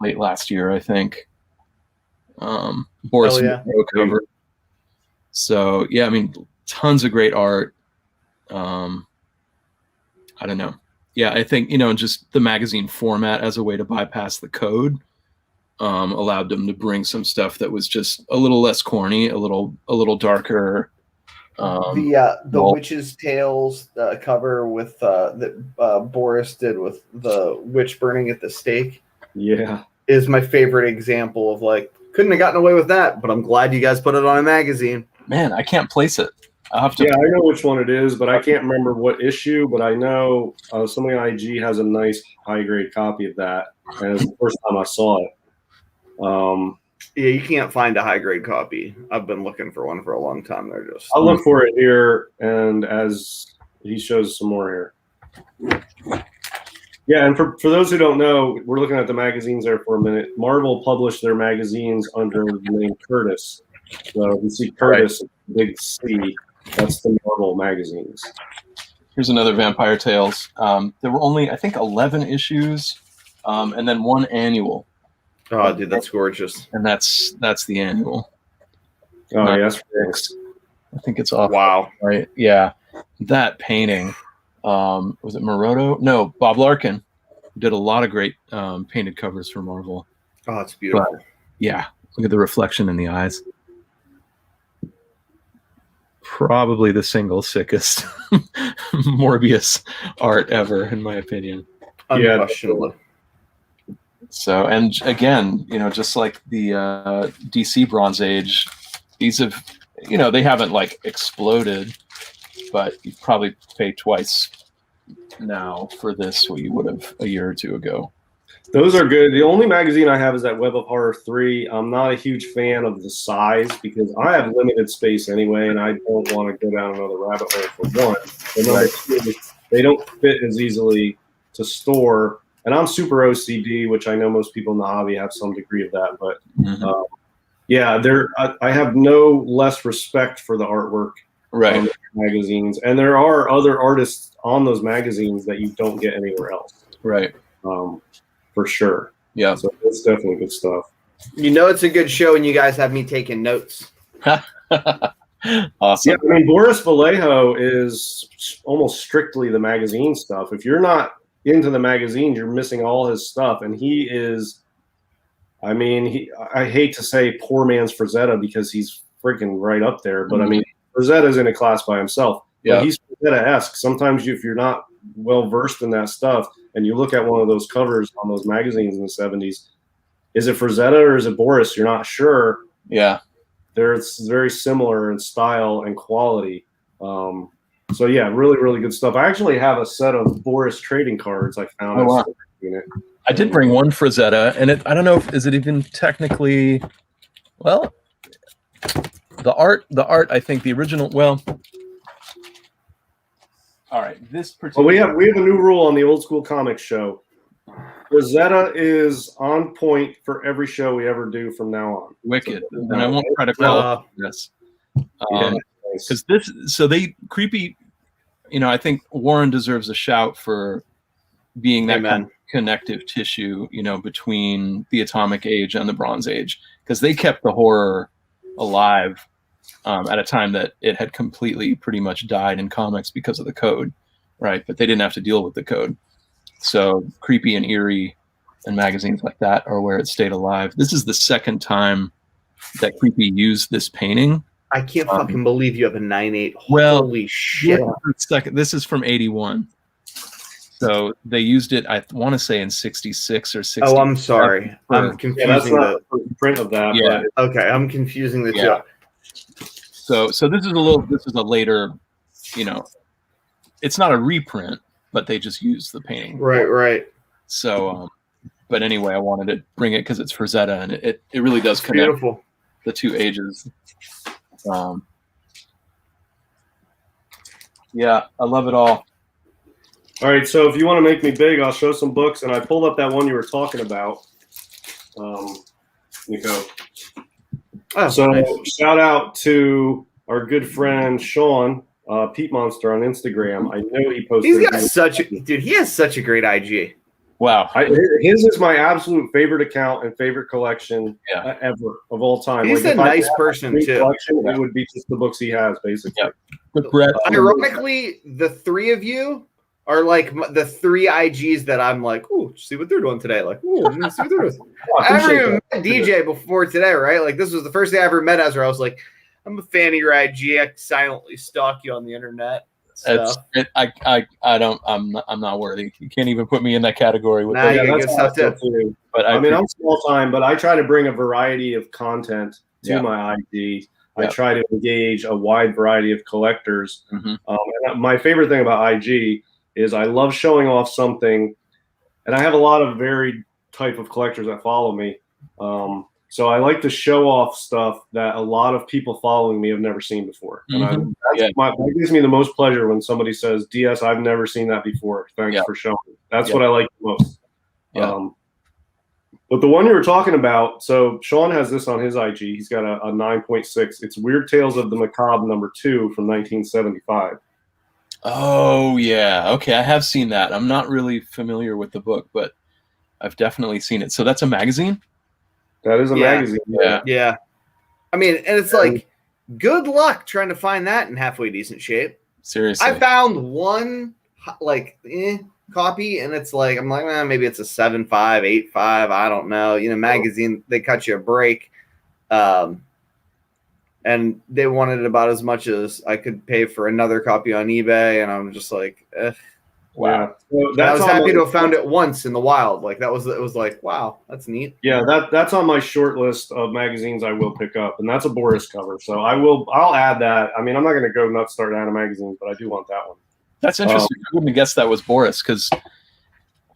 Speaker 3: late last year, I think. Boris cover. So yeah, I mean, tons of great art. I don't know. Yeah, I think, you know, just the magazine format as a way to bypass the code allowed them to bring some stuff that was just a little less corny, a little darker.
Speaker 1: The Witch's Tales cover with that Boris did with the witch burning at the stake.
Speaker 2: Yeah,
Speaker 1: is my favorite example of like, couldn't have gotten away with that, but I'm glad you guys put it on a magazine.
Speaker 3: Man, I can't place it. I'll have to.
Speaker 2: Yeah, I know which one it is, but I can't remember what issue. But I know somebody on IG has a nice high grade copy of that, and it was the first time I saw it.
Speaker 1: Yeah, you can't find a high grade copy. I've been looking for one for a long time. They're just.
Speaker 2: I'll look for it here, and as he shows some more here. Yeah, and for those who don't know, we're looking at the magazines there for a minute. Marvel published their magazines under the name Curtis. So you see Curtis, big C. That's the Marvel magazines.
Speaker 3: Here's another Vampire Tales. There were only, I think, 11 issues, and then one annual.
Speaker 1: Oh, dude, that's gorgeous.
Speaker 3: And that's the annual.
Speaker 2: Oh, yeah, that's fixed.
Speaker 3: I think it's off.
Speaker 1: Wow.
Speaker 3: Right? Yeah. That painting, was it Moroto? No, Bob Larkin did a lot of great painted covers for Marvel.
Speaker 1: Oh, it's beautiful.
Speaker 3: But, yeah. Look at the reflection in the eyes. Probably the single sickest Morbius art ever, in my opinion.
Speaker 1: Unquestionably.
Speaker 3: So, and again, just like the DC Bronze Age, these have, they haven't like exploded, but you probably pay twice now for this what you would have a year or two ago.
Speaker 2: Those are good. The only magazine I have is that Web of Horror 3. I'm not a huge fan of the size because I have limited space anyway, and I don't want to go down another rabbit hole for one. But number two, they don't fit as easily to store. And I'm super OCD, which I know most people in the hobby have some degree of that. But yeah, I have no less respect for the artwork on the magazines. And there are other artists on those magazines that you don't get anywhere else.
Speaker 3: Right.
Speaker 2: For sure. Yeah. So it's definitely good stuff.
Speaker 1: It's a good show, and you guys have me taking notes.
Speaker 3: Awesome.
Speaker 2: Yeah, I mean, Boris Vallejo is almost strictly the magazine stuff. If you're not into the magazines, you're missing all his stuff. And he is, I mean, I hate to say poor man's Frazetta because he's freaking right up there. But I mean, Frazetta's in a class by himself. Yeah. But he's Frazetta-esque. Sometimes if you're not well versed in that stuff, and you look at one of those covers on those magazines in the 70s, is it Frazetta or is it Boris? You're not sure.
Speaker 3: Yeah.
Speaker 2: It's very similar in style and quality. So, yeah, really, really good stuff. I actually have a set of Boris trading cards I found.
Speaker 3: Oh, wow. I did bring one Frazetta, and I don't know, is it even technically, well, the art, I think the original, well, all right, this particular.
Speaker 2: Well, we have a new rule on the Old School Comics show. Rosetta is on point for every show we ever do from now on.
Speaker 3: Wicked. So, and I won't try to call this. Because they creepy. I think Warren deserves a shout for being that kind of connective tissue, between the Atomic Age and the Bronze Age, because they kept the horror alive. At a time that it had completely pretty much died in comics because of the code, right? But they didn't have to deal with the code. So Creepy and Eerie and magazines like that are where it stayed alive. This is the second time that Creepy used this painting.
Speaker 1: I can't fucking believe you have a 9.8.
Speaker 3: Well,
Speaker 1: holy shit.
Speaker 3: This is from 81. So they used it, I want to say, in 66 or 60.
Speaker 1: Oh, I'm sorry. I'm confusing
Speaker 2: the print of that.
Speaker 3: Yeah.
Speaker 2: But
Speaker 1: okay, I'm confusing the two.
Speaker 3: So this is a later, it's not a reprint, but they just used the painting.
Speaker 1: Right.
Speaker 3: So, but anyway, I wanted to bring it because it's Frazetta, and it really does connect the two ages. Yeah, I love it all.
Speaker 2: All right, so if you want to make me big, I'll show some books, and I pulled up that one you were talking about, Nico.
Speaker 1: Oh,
Speaker 2: so
Speaker 1: nice.
Speaker 2: Shout out to our good friend Sean, Pete Monster on Instagram. I know he posted.
Speaker 1: He's got he has such a great IG.
Speaker 3: Wow.
Speaker 2: His is my absolute favorite account and favorite collection ever of all time.
Speaker 1: He's a nice person too.
Speaker 2: It would be just the books he has, basically.
Speaker 3: But Brett,
Speaker 1: ironically, the three of you are like the three IGs that I'm like, ooh, see what they're doing today. Like, ooh, see what they're doing. I never even met DJ before today, right? Like, this was the first day I ever met Ezra. I was like, I'm a fan of your IG. I silently stalk you on the internet.
Speaker 3: I'm not worthy. You can't even put me in that category. With
Speaker 2: that's stuff too. But I mean, I'm small time, but I try to bring a variety of content to my IG. I try to engage a wide variety of collectors.
Speaker 3: Mm-hmm.
Speaker 2: And my favorite thing about IG is I love showing off something, and I have a lot of varied type of collectors that follow me. So I like to show off stuff that a lot of people following me have never seen before. And that gives me the most pleasure when somebody says, DS, I've never seen that before. Thanks for showing me. That's what I like the most.
Speaker 3: Yeah.
Speaker 2: But the one you were talking about, so Sean has this on his IG. He's got a 9.6. It's Weird Tales of the Macabre #2 from 1975.
Speaker 3: Oh, yeah. Okay, I have seen that. I'm not really familiar with the book, but I've definitely seen it. So that's a magazine?
Speaker 2: That is a magazine.
Speaker 1: Yeah. I mean, and it's like, good luck trying to find that in halfway decent shape.
Speaker 3: Seriously.
Speaker 1: I found one, copy, and it's like, I'm like, maybe it's a 7.5, 8.5. I don't know. Magazine, they cut you a break. And they wanted about as much as I could pay for another copy on eBay. And I'm just like,
Speaker 2: wow.
Speaker 1: So I was happy to have found it once in the wild. Like it was like, wow, that's neat.
Speaker 2: Yeah, that's on my short list of magazines I will pick up, and that's a Boris cover. So I'll add that. I mean, I'm not going to go nuts start out of magazines, but I do want that one.
Speaker 3: That's interesting. I wouldn't have guessed that was Boris, because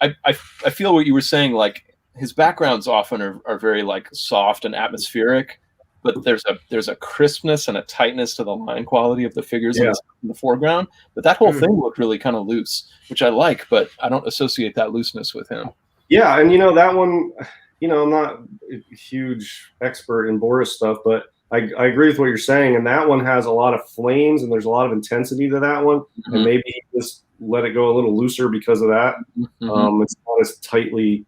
Speaker 3: I feel what you were saying. Like his backgrounds often are very like soft and atmospheric, but there's a crispness and a tightness to the line quality of the figures in the foreground. But that whole thing looked really kind of loose, which I like, but I don't associate that looseness with him.
Speaker 2: Yeah, and that one, I'm not a huge expert in Boris stuff, but I agree with what you're saying. And that one has a lot of flames, and there's a lot of intensity to that one. Mm-hmm. And maybe just let it go a little looser because of that. Mm-hmm. It's not as tightly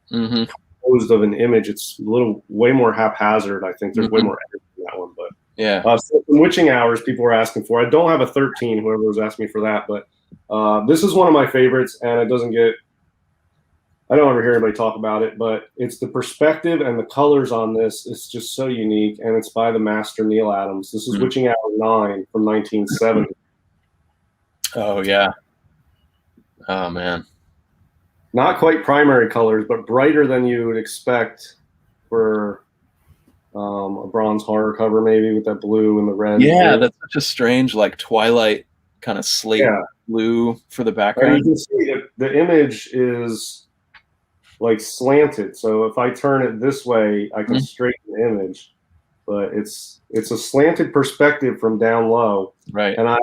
Speaker 2: composed of an image. It's way more haphazard. I think there's way more energy in that one. But so some witching hours people were asking for. I don't have a 13. Whoever was asking me for that, but this is one of my favorites, and it doesn't get. I don't ever hear anybody talk about it, but it's the perspective and the colors on this. It's just so unique, and it's by the master Neil Adams. This is Witching Hour 9 from 1970.
Speaker 3: Oh, yeah. Oh, man.
Speaker 2: Not quite primary colors, but brighter than you would expect for a bronze horror cover, maybe, with that blue and the red.
Speaker 3: Yeah, that's such a strange, like, twilight kind of slate blue for the background.
Speaker 2: And you can see that the image is like slanted, so if I turn it this way, I can straighten the image, but it's a slanted perspective from down low,
Speaker 3: right?
Speaker 2: And I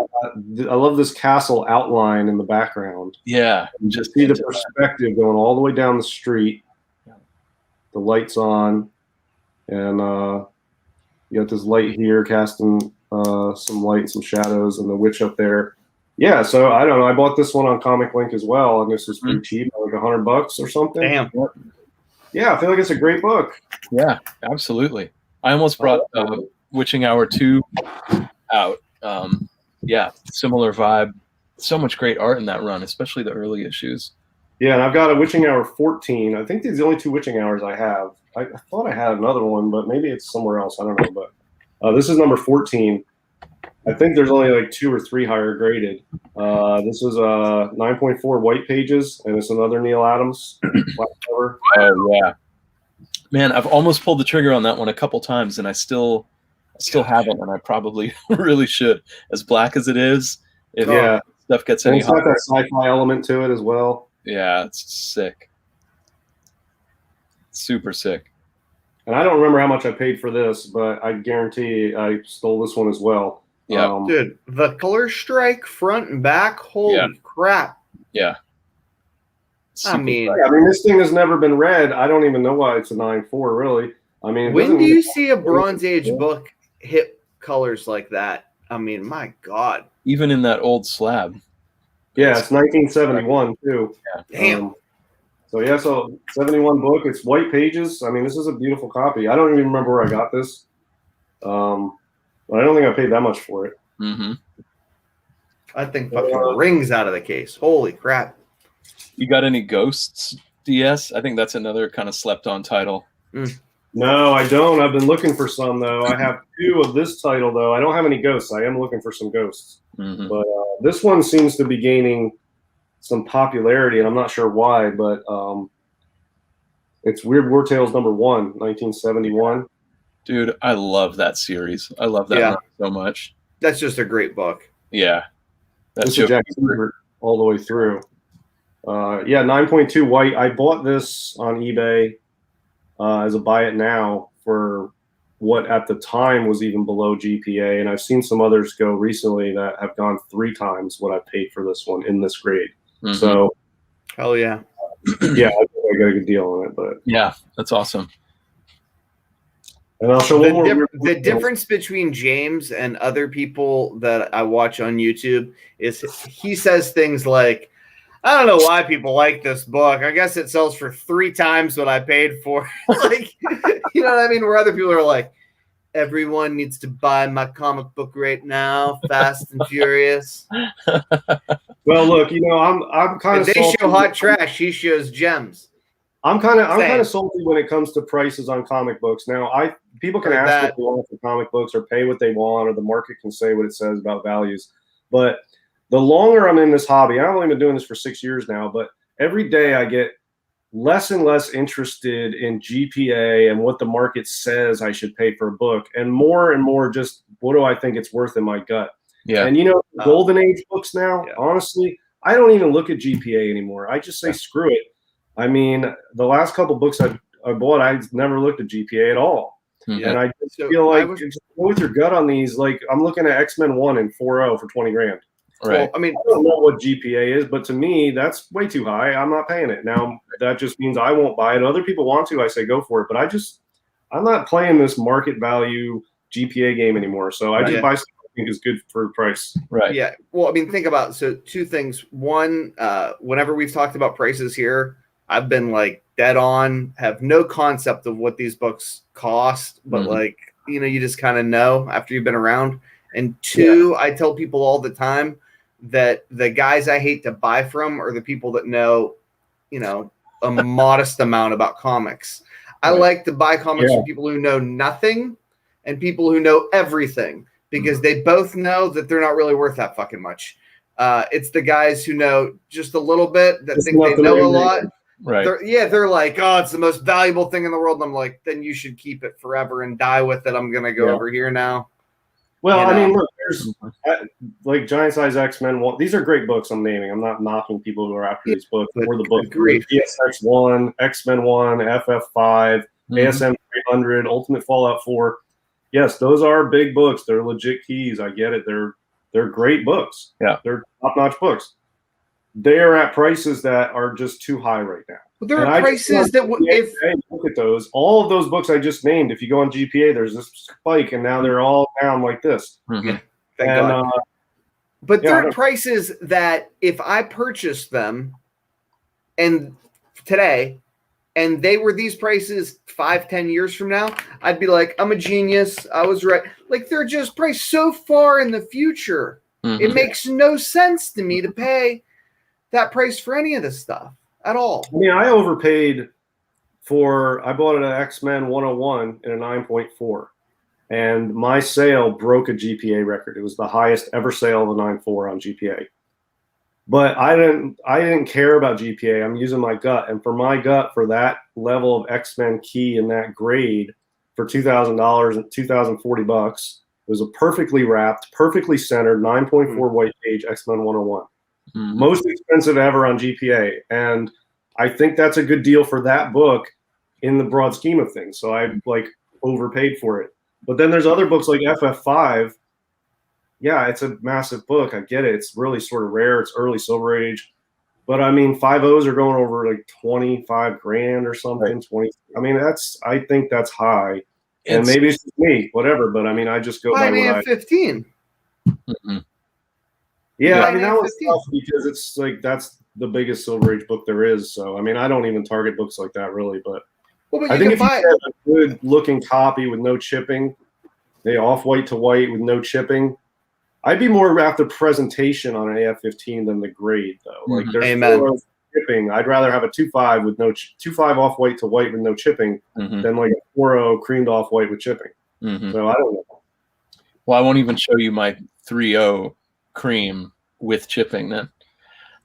Speaker 2: love this castle outline in the background.
Speaker 3: Yeah,
Speaker 2: you just see the perspective going all the way down the street, the lights on, and you got this light here casting some light, some shadows, and the witch up there. Yeah, so I don't know. I bought this one on Comic Link as well, and this is pretty cheap, like $100 or something.
Speaker 1: Damn.
Speaker 2: Yeah, I feel like it's a great book.
Speaker 3: Yeah, absolutely. I almost brought Witching Hour 2 out. Yeah, similar vibe. So much great art in that run, especially the early issues.
Speaker 2: Yeah, and I've got a Witching Hour 14. I think these are the only 2 Witching Hours I have. I thought I had another one, but maybe it's somewhere else. I don't know. But this is number 14. I think there's only like 2 or 3 higher graded. This is 9.4 white pages, and it's another Neil Adams black cover.
Speaker 3: Oh yeah, man, I've almost pulled the trigger on that one a couple times, and I still haven't, and I probably really should. As black as it is, if stuff gets any hotter.
Speaker 2: It's got that sci-fi element to it as well.
Speaker 3: Yeah, it's sick, super sick.
Speaker 2: And I don't remember how much I paid for this, but I guarantee I stole this one as well.
Speaker 3: Yeah,
Speaker 1: dude, the color strike front and back, holy crap!
Speaker 3: Yeah,
Speaker 1: I mean,
Speaker 2: this thing has never been read. I don't even know why it's a 9.4. Really, I mean,
Speaker 1: when do you see a Bronze Age book hit colors like that? I mean, my God!
Speaker 3: Even in that old slab.
Speaker 2: Yeah, it's 1971 too.
Speaker 3: Yeah.
Speaker 1: Damn.
Speaker 2: So 71 book. It's white pages. I mean, this is a beautiful copy. I don't even remember where I got this. But I don't think I paid that much for it.
Speaker 3: Mm-hmm.
Speaker 1: I think fucking rings out of the case. Holy crap!
Speaker 3: You got any Ghosts, DS? I think that's another kind of slept-on title.
Speaker 2: No, I don't. I've been looking for some though. I have 2 of this title though. I don't have any Ghosts. I am looking for some Ghosts, but this one seems to be gaining some popularity, and I'm not sure why. But it's Weird War Tales #1, 1971.
Speaker 3: Dude, I love that series. I love that run so much.
Speaker 1: That's just a great book.
Speaker 3: Yeah.
Speaker 2: That's a Jack Siebert all the way through. 9.2 white. I bought this on eBay as a buy it now for what at the time was even below GPA. And I've seen some others go recently that have gone 3 times what I paid for this one in this grade.
Speaker 3: Mm-hmm.
Speaker 2: So,
Speaker 1: hell yeah.
Speaker 2: Yeah, I got a good deal on it. But
Speaker 3: yeah, that's awesome.
Speaker 2: And I'll show
Speaker 1: the difference between James and other people that I watch on YouTube is he says things like, I don't know why people like this book. I guess it sells for 3 times what I paid for. Like, you know what I mean? Where other people are like, everyone needs to buy my comic book right now, Fast and Furious.
Speaker 2: Well, look, you know, I'm kind of.
Speaker 1: They show hot trash. He shows gems.
Speaker 2: I'm kind of salty when it comes to prices on comic books. Now, people can ask what they want for comic books or pay what they want, or the market can say what it says about values. But the longer I'm in this hobby, I've only been doing this for 6 years now, but every day I get less and less interested in GPA and what the market says I should pay for a book, and more just what do I think it's worth in my gut.
Speaker 3: Yeah.
Speaker 2: And you know, golden age books now, honestly, I don't even look at GPA anymore. I just say screw it. I mean, the last couple books I bought, I never looked at GPA at all.
Speaker 3: Yeah.
Speaker 2: And I just feel like just go with your gut on these. Like, I'm looking at X-Men 1 and 4.0 for 20 grand.
Speaker 3: Right.
Speaker 1: Well, I mean,
Speaker 2: I don't know what GPA is, but to me, that's way too high. I'm not paying it. Now, that just means I won't buy it. Other people want to, I say go for it. But I'm not playing this market value GPA game anymore. So I just buy something I think is good for price.
Speaker 3: Right.
Speaker 1: Yeah. Well, I mean, think about, so 2 things. One, whenever we've talked about prices here, I've been like dead on, have no concept of what these books cost, but like, you know, you just kind of know after you've been around. And 2, I tell people all the time that the guys I hate to buy from are the people that know, you know, a modest amount about comics. I like to buy comics from people who know nothing and people who know everything, because they both know that they're not really worth that fucking much. It's the guys who know just a little bit that think they know a lot.
Speaker 3: Right.
Speaker 1: They're like, oh, it's the most valuable thing in the world. And I'm like, then you should keep it forever and die with it. I'm going to go over here now.
Speaker 2: Well, I mean, look, there's like Giant Size X-Men. These are great books I'm naming. I'm not knocking people who are after these books or the books. PSX 1, X-Men 1, FF5, ASM 300, Ultimate Fallout 4. Yes, those are big books. They're legit keys. I get it. They're great books.
Speaker 3: Yeah.
Speaker 2: They're top-notch books. They are at prices that are just too high right now.
Speaker 1: But there are prices that
Speaker 2: look at those. All of those books I just named, if you go on GPA, there's this spike, and now they're all down like this.
Speaker 1: Thank God. But there are prices that if I purchased them and today, and they were these prices 5-10 years from now, I'd be like, I'm a genius. I was right. Like, they're just priced so far in the future. It makes no sense to me to pay that price for any of this stuff at all.
Speaker 2: I mean, I overpaid I bought an X-Men 101 in a 9.4, and my sale broke a GPA record. It was the highest ever sale of a 9.4 on GPA. But I didn't care about GPA. I'm using my gut, and for my gut, for that level of X-Men key in that grade, for $2,000 and $2,040, it was a perfectly wrapped, perfectly centered 9.4 white page X-Men 101. Most expensive ever on GPA. And I think that's a good deal for that book in the broad scheme of things. So I like overpaid for it. But then there's other books like FF5. Yeah, it's a massive book. I get it. It's really sort of rare. It's early Silver Age. But I mean, 5.0s are going over like 25 grand or something. 20. I mean, I think that's high. And maybe it's just me, whatever. But I mean, I just go by what
Speaker 1: 15.
Speaker 2: Yeah, I mean, that was tough because it's like that's the biggest Silver Age book there is. So, I mean, I don't even target books like that really. But I think if you have a good looking copy with no chipping, they off-white to white with no chipping, I'd be more after presentation on an AF-15 than the grade, though. Like, there's no chipping. I'd rather have a 2.5 with no 2.5 off-white to white with no chipping than like a 4.0 creamed off-white with chipping. So, I don't know.
Speaker 3: Well, I won't even show you my 3.0 cream with chipping then.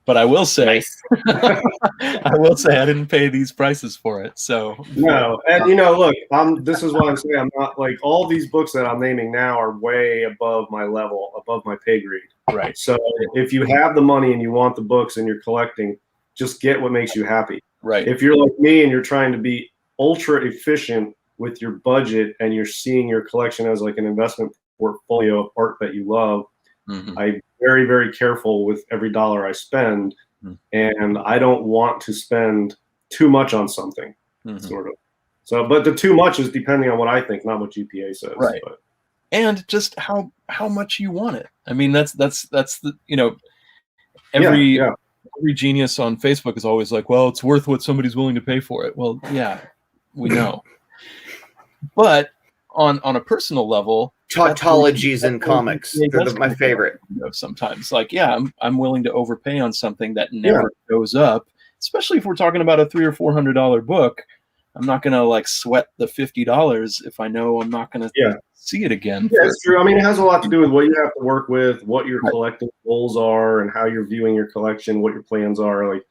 Speaker 3: But I will say,
Speaker 1: Nice.
Speaker 3: I will say I didn't pay these prices for it. So
Speaker 2: No, and look, this is what I'm saying. I'm not like all these books that I'm naming now are way above my level, above my pay grade.
Speaker 3: right.
Speaker 2: So if you have the money and you want the books and you're collecting, just get what makes you happy.
Speaker 3: Right.
Speaker 2: If you're like me and you're trying to be ultra efficient with your budget and you're seeing your collection as like an investment portfolio of art that you love, I'm very, very careful with every dollar I spend, and I don't want to spend too much on something, sort of. So, but the too much is depending on what I think, not what GPA says.
Speaker 3: Right.
Speaker 2: But.
Speaker 3: And just how much you want it. I mean, that's the every genius on Facebook is always like, well, it's worth what somebody's willing to pay for it. Well, yeah, we know. But on a personal level,
Speaker 1: tautologies in comics, they're my favorite.
Speaker 3: Sometimes, like, yeah, I'm willing to overpay on something that never goes up, especially if we're talking about a $300 or $400 book. I'm not gonna like sweat the $50 if I know I'm not gonna see it again.
Speaker 2: Yeah, it's true. I mean, it has a lot to do with what you have to work with, what your collecting goals are, and how you're viewing your collection, what your plans are. Like,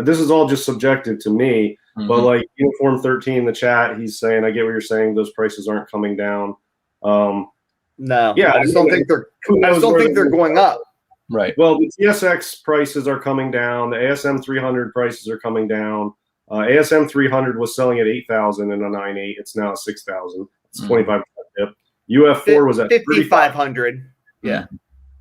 Speaker 2: this is all just subjective to me. But like Uniform 13 in the chat, he's saying, I get what you're saying. Those prices aren't coming down.
Speaker 1: No,
Speaker 2: yeah,
Speaker 1: I just don't think they're. I just don't think they're going up.
Speaker 3: Right.
Speaker 2: Well, the TSX prices are coming down. The ASM 300 prices are coming down. ASM 300 was selling at 8,000 in a 9.8. It's now 6,000. It's 25% dip. UF4 was at
Speaker 1: 5,500. Yeah.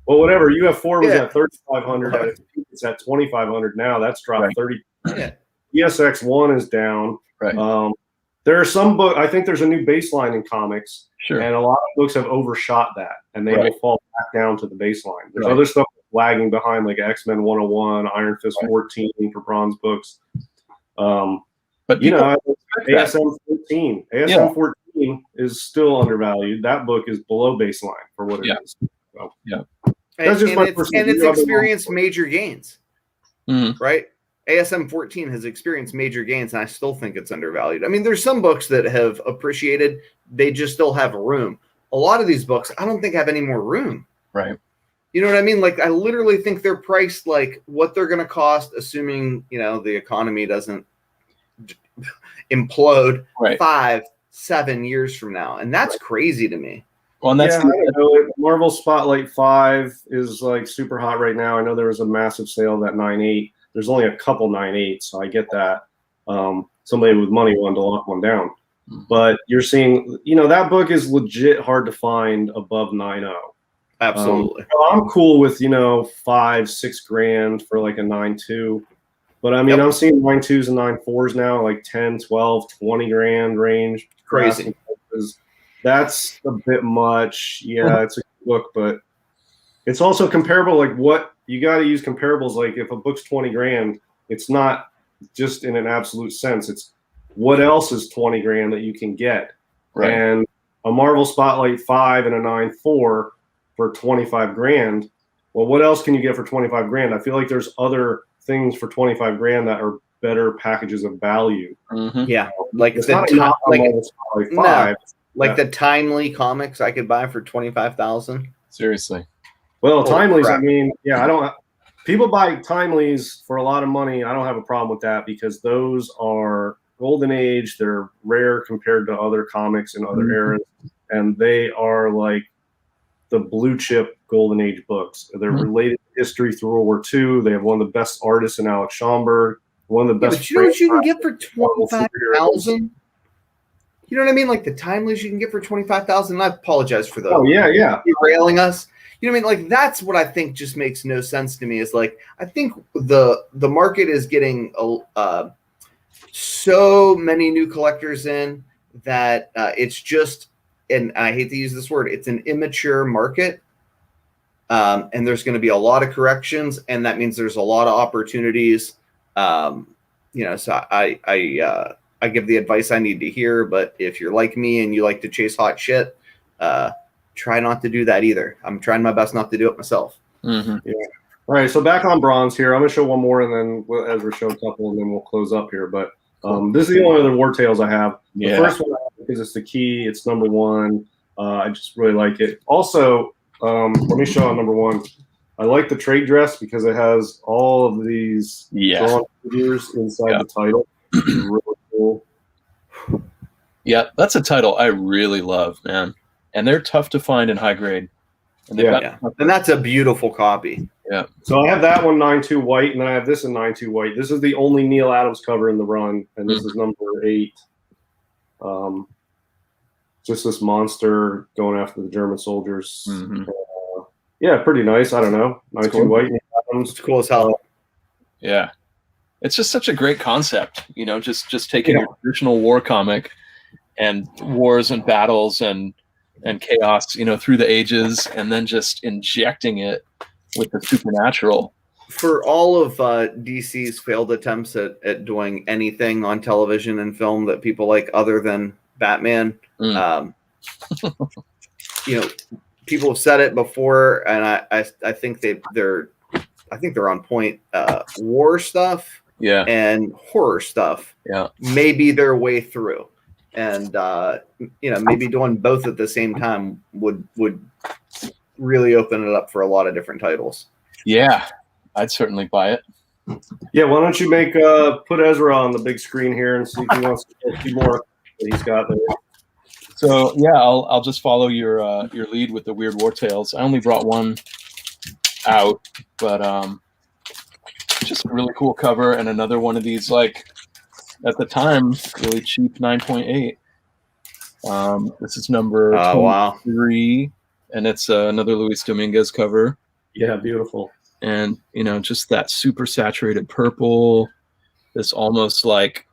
Speaker 2: Well, whatever. UF4 was at 3,500. It's at 2,500 now. That's dropped 30.
Speaker 1: Yeah.
Speaker 2: ESX1 is down.
Speaker 3: Right.
Speaker 2: There are some books. I think there's a new baseline in comics.
Speaker 3: Sure.
Speaker 2: And a lot of books have overshot that, and they will fall back down to the baseline. There's other stuff lagging behind, like X-Men 101, Iron Fist 14 for bronze books. But ASM 14. ASM 14 is still undervalued. That book is below baseline for what it is. So,
Speaker 1: that's just it's experienced major gains, right? ASM 14 has experienced major gains, and I still think it's undervalued. I mean, there's some books that have appreciated; they just still have room. A lot of these books, I don't think have any more room.
Speaker 3: Right.
Speaker 1: You know what I mean? Like, I literally think they're priced like what they're going to cost, assuming the economy doesn't implode 5-7 years from now, and that's crazy to me.
Speaker 3: Well, and that's
Speaker 2: I don't know. Marvel Spotlight 5 is like super hot right now. I know there was a massive sale of that 9.8. There's only a couple 9.8s, so I get that. Somebody with money wanted to lock one down. But you're seeing, that book is legit hard to find above 9.0.
Speaker 1: Absolutely.
Speaker 2: I'm cool with, $5-6 grand for like a 9.2. But I mean, I'm seeing 9.2s and 9.4s now, like 10, 12, 20 grand range.
Speaker 1: Crazy.
Speaker 2: That's a bit much. Yeah, it's a good book, but it's also comparable. Like, what you got to use comparables. Like, if a book's 20 grand, it's not just in an absolute sense. It's what else is 20 grand that you can get.
Speaker 3: Right.
Speaker 2: And a Marvel Spotlight 5 and a 9.4 for 25 grand. Well, what else can you get for 25 grand? I feel like there's other things for 25 grand that are better packages of value.
Speaker 1: Yeah, like
Speaker 2: it's
Speaker 1: the
Speaker 2: not Marvel Spotlight 5.
Speaker 1: The Timely comics I could buy for 25,000.
Speaker 3: Seriously.
Speaker 2: Well, Timely's, crap. I mean, I don't. People buy Timely's for a lot of money. I don't have a problem with that because those are golden age. They're rare compared to other comics in other eras, and they are like the blue chip golden age books. They're related to history through World War II. They have one of the best artists in Alex Schomburg. One of the best.
Speaker 1: But you know what you can get for 25,000? You know what I mean? Like the Timely's you can get for 25,000. And I apologize for the derailing us. You know what I mean? Like that's what I think just makes no sense to me. Is like I think the market is getting so many new collectors in that it's just, and I hate to use this word, it's an immature market, and there's going to be a lot of corrections, and that means there's a lot of opportunities. So I give the advice I need to hear, but if you're like me and you like to chase hot shit, try not to do that either. I'm trying my best not to do it myself.
Speaker 2: All right, so back on bronze here. I'm going to show one more, and then Ezra show a couple, and then we'll close up here. But this is the only other War Tales I have. The first one I have because it's the key. It's number one. I just really like it. Also, let me show on number one. I like the trade dress because it has all of these drawn figures inside the title. Really cool.
Speaker 3: Yeah, that's a title I really love, man. And they're tough to find in high grade. And
Speaker 1: and that's a beautiful copy.
Speaker 3: Yeah.
Speaker 2: So I have that one 9.2 white, and then I have this in 9.2 white. This is the only Neil Adams cover in the run, and this is number 8. Just this monster going after the German soldiers. Yeah, pretty nice. I don't know. 9.2
Speaker 1: cool.
Speaker 2: white. Neil Adams.
Speaker 1: It's cool as hell.
Speaker 3: Yeah. It's just such a great concept, you know, just taking your traditional war comic and wars and battles and chaos, you know, through the ages, and then just injecting it with the supernatural.
Speaker 1: For all of DC's failed attempts at doing anything on television and film that people like other than Batman, you know, people have said it before, and I think they're on point. War stuff, and horror stuff, may be their way through, and you know, maybe doing both at the same time would really open it up for a lot of different titles. Yeah,
Speaker 3: I'd certainly buy it.
Speaker 2: Yeah, why don't you make put Ezra on the big screen here and see if he wants to see more that he's got there.
Speaker 3: So yeah, I'll just follow your lead with the Weird War Tales. I only brought one out, but just a really cool cover, and another one of these, like, at the time, really cheap 9.8. This is number 23, and it's another Luis Dominguez cover.
Speaker 2: Yeah, beautiful.
Speaker 3: And, you know, just that super saturated purple, this almost like,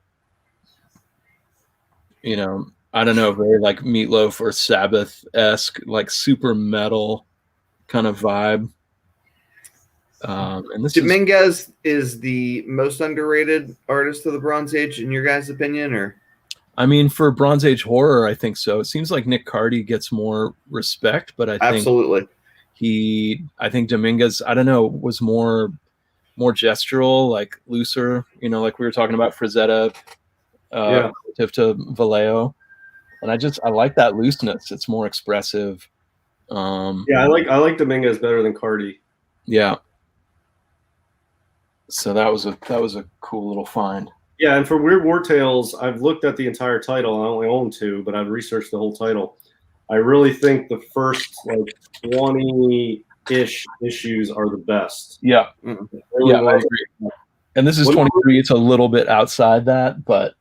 Speaker 3: you know, I don't know, very like Meatloaf or Sabbath-esque, like super metal kind of vibe. And this
Speaker 1: Dominguez is the most underrated artist of the Bronze Age, in your guys' opinion, or?
Speaker 3: I mean, for Bronze Age horror, I think so. It seems like Nick Cardy gets more respect, but I think I think Dominguez, I don't know, was more gestural, like looser, you know, like we were talking about Frazetta, relative to Vallejo. And I like that looseness. It's more expressive.
Speaker 2: I like Dominguez better than Cardy.
Speaker 3: Yeah. So that was a cool little find.
Speaker 2: Yeah, and for Weird War Tales, I've looked at the entire title. I only own 2, but I've researched the whole title. I really think the first like 20-ish issues are the best.
Speaker 3: Yeah. Really I agree. And this is 23. It's a little bit outside that, but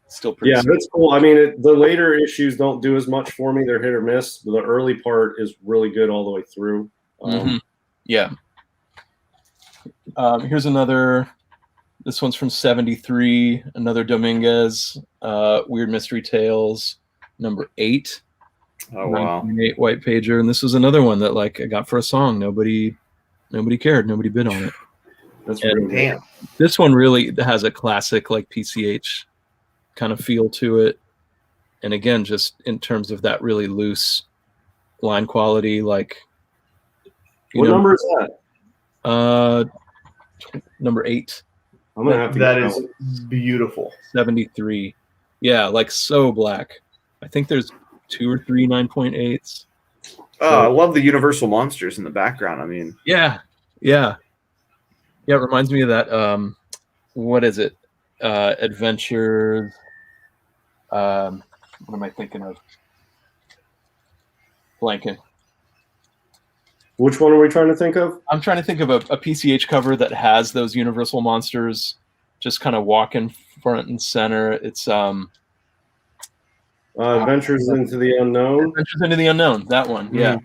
Speaker 3: still pretty sweet.
Speaker 2: That's cool. I mean, the later issues don't do as much for me. They're hit or miss. But the early part is really good all the way through.
Speaker 3: Yeah. Here's another. This one's from 73. Another Dominguez. Weird Mystery Tales, number 8.
Speaker 1: Oh wow!
Speaker 3: 8 white pager, and this was another one that like I got for a song. Nobody cared. Nobody bid on it.
Speaker 2: That's really damn.
Speaker 3: This one really has a classic like PCH kind of feel to it, and again, just in terms of that really loose line quality, like.
Speaker 2: What number is that?
Speaker 3: Number 8.
Speaker 2: I'm gonna have to.
Speaker 1: That is beautiful.
Speaker 3: 73. Yeah, like so black. I think there's 2 or 3 9.8s.
Speaker 1: Oh, I love the Universal monsters in the background. I mean,
Speaker 3: yeah. It reminds me of that. What is it? Adventure. What am I thinking of? Blanking.
Speaker 2: Which one are we trying to think of?
Speaker 3: I'm trying to think of a PCH cover that has those Universal monsters just kind of walking front and center. It's
Speaker 2: Adventures into the Unknown.
Speaker 3: Adventures into the Unknown. That one, yeah.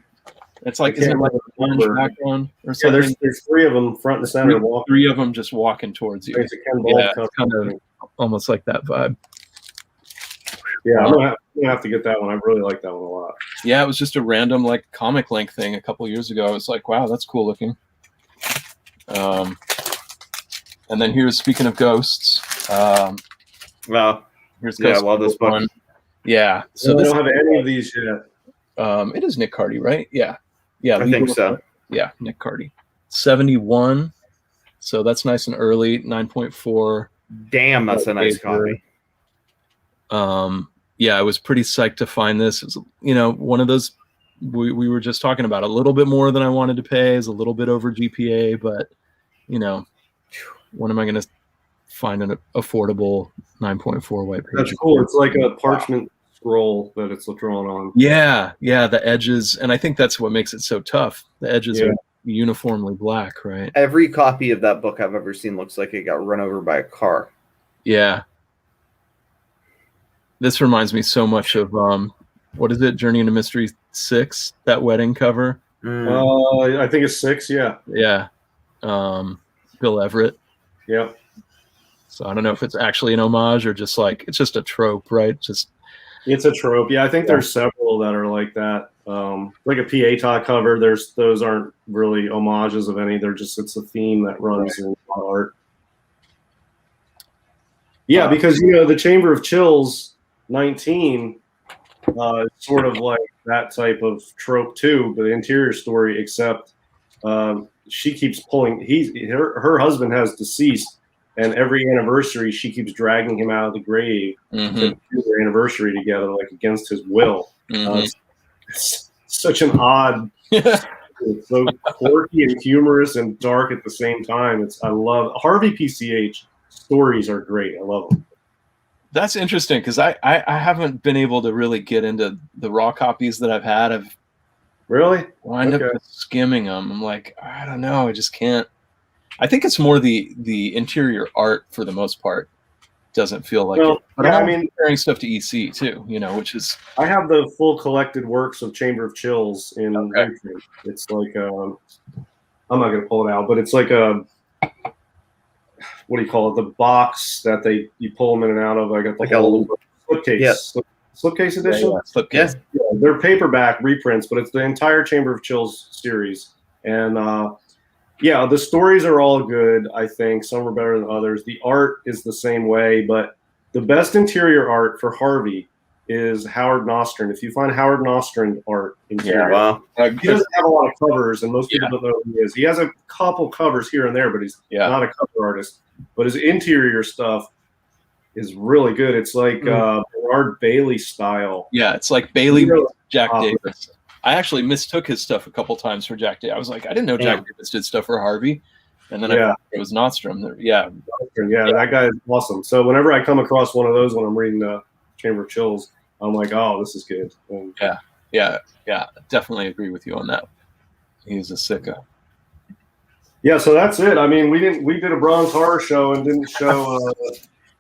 Speaker 3: It's like, isn't it like a orange background or something?
Speaker 2: Yeah, there's 3 of them front and center.
Speaker 3: Three of them just walking towards you.
Speaker 2: It's
Speaker 3: kind of almost like that vibe.
Speaker 2: Yeah, I'm gonna have to get that one. I really like that one a lot.
Speaker 3: Yeah, it was just a random like comic link thing a couple years ago. I was like, wow, that's cool looking. And then here's, speaking of ghosts.
Speaker 1: Wow.
Speaker 3: Here's Ghost.
Speaker 1: I love this one.
Speaker 3: Yeah.
Speaker 2: So they don't have any of these yet.
Speaker 3: It is Nick Cardy, right? Yeah.
Speaker 1: I think so.
Speaker 3: Yeah, Nick Cardy. 71. So that's nice and early. 9.4.
Speaker 1: Damn, that's a nice copy.
Speaker 3: Yeah, I was pretty psyched to find this. It was, you know, one of those we were just talking about a little bit more than I wanted to pay is a little bit over GPA, but when am I going to find an affordable 9.4 white page?
Speaker 2: That's cool. It's like a parchment scroll that it's drawn on.
Speaker 3: Yeah, the edges, and I think that's what makes it so tough. The edges are uniformly black, right?
Speaker 1: Every copy of that book I've ever seen looks like it got run over by a car.
Speaker 3: Yeah. This reminds me so much of what is it? Journey into Mystery 6, that wedding cover.
Speaker 2: I think it's 6. Yeah.
Speaker 3: Yeah. Bill Everett.
Speaker 2: Yeah.
Speaker 3: So I don't know if it's actually an homage or just like it's just a trope, right?
Speaker 2: It's a trope. Yeah, I think there's several that are like that. Like a PA cover. Those aren't really homages of any. It's a theme that runs in art. Yeah, because the Chamber of Chills 19 sort of like that type of trope too, but the interior story, except she keeps pulling her husband has deceased, and every anniversary she keeps dragging him out of the grave to do their anniversary together, like against his will. It's such an odd it's so quirky and humorous and dark at the same time. I love Harvey PCH stories are great. I love them.
Speaker 3: That's interesting because I haven't been able to really get into the raw copies that I've had. I've
Speaker 2: really
Speaker 3: wind up skimming them. I'm like, I don't know. I just can't. I think it's more the interior art for the most part doesn't feel like it. But I'm comparing stuff to EC too, which is. I
Speaker 2: have the full collected works of Chamber of Chills in reprint. It's like I'm not going to pull it out, but it's like a. What do you call it? The box that you pull them in and out of. I got like a little slipcase. Yeah. Slipcase edition?
Speaker 3: Yeah, slipcase.
Speaker 2: Yeah, they're paperback reprints, but it's the entire Chamber of Chills series. And the stories are all good, I think. Some are better than others. The art is the same way, but the best interior art for Harvey is Howard Nostrand. If you find Howard Nostrand art interior, he doesn't have a lot of covers, and most people don't know who he is. He has a couple covers here and there, but he's not a cover artist. But his interior stuff is really good. It's like Bernard Bailey style.
Speaker 3: Yeah, it's like Bailey Jack Davis. I actually mistook his stuff a couple times for Jack Davis. I was like, I didn't know Jack Davis did stuff for Harvey. And then I thought it was Nostrum. Yeah,
Speaker 2: that guy is awesome. So whenever I come across one of those when I'm reading Chamber of Chills, I'm like, oh, this is good. And
Speaker 3: yeah. Definitely agree with you on that. He's a sicko.
Speaker 2: Yeah, so that's it. I mean, we did a Bronze Horror show and didn't show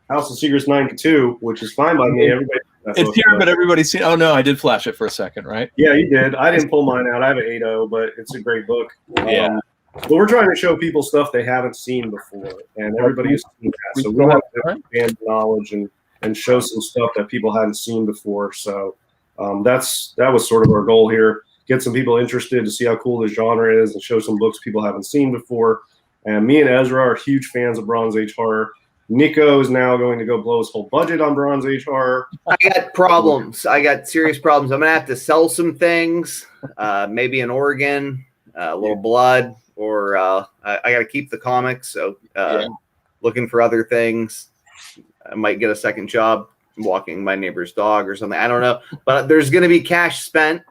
Speaker 2: House of Secrets 92, which is fine by me. Everybody,
Speaker 3: it's here, but everybody's seen. Oh no, I did flash it for a second, right?
Speaker 2: Yeah, you did. I didn't pull mine out. I have an 8.0, but it's a great book. But we're trying to show people stuff they haven't seen before, and everybody has seen that. So we want to expand knowledge and show some stuff that people hadn't seen before. So that was sort of our goal here. Get some people interested to see how cool the genre is and show some books people haven't seen before. And me and Ezra are huge fans of Bronze Age horror. Nico is now going to go blow his whole budget on Bronze Age horror.
Speaker 1: I got problems. I got serious problems. I'm going to have to sell some things, maybe an organ, a little blood, or I got to keep the comics. So looking for other things. I might get a second job walking my neighbor's dog or something. I don't know. But there's going to be cash spent.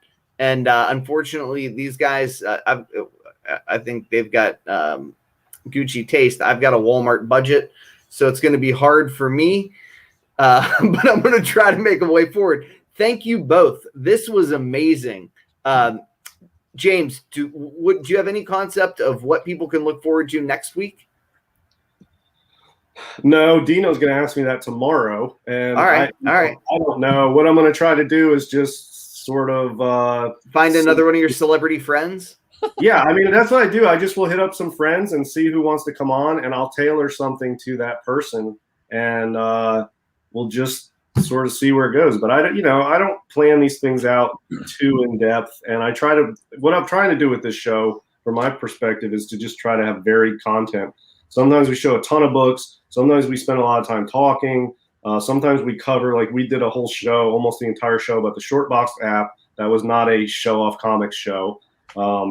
Speaker 1: And unfortunately, these guys, I think they've got Gucci taste. I've got a Walmart budget, so it's going to be hard for me. But I'm going to try to make a way forward. Thank you both. This was amazing. James, do you have any concept of what people can look forward to next week?
Speaker 2: No, Dino's going to ask me that tomorrow. And
Speaker 1: all right.
Speaker 2: I don't know. What I'm going to try to do is just sort of
Speaker 1: find another one of your celebrity friends.
Speaker 2: Yeah, I mean, that's what I do. I just will hit up some friends and see who wants to come on, and I'll tailor something to that person, and we'll just sort of see where it goes. But I don't plan these things out too in depth, and what I'm trying to do with this show, from my perspective, is to just try to have varied content. Sometimes we show a ton of books. Sometimes we spend a lot of time talking. Sometimes we cover, like we did a whole show, almost the entire show about the Shortbox app. That was not a show-off comics show.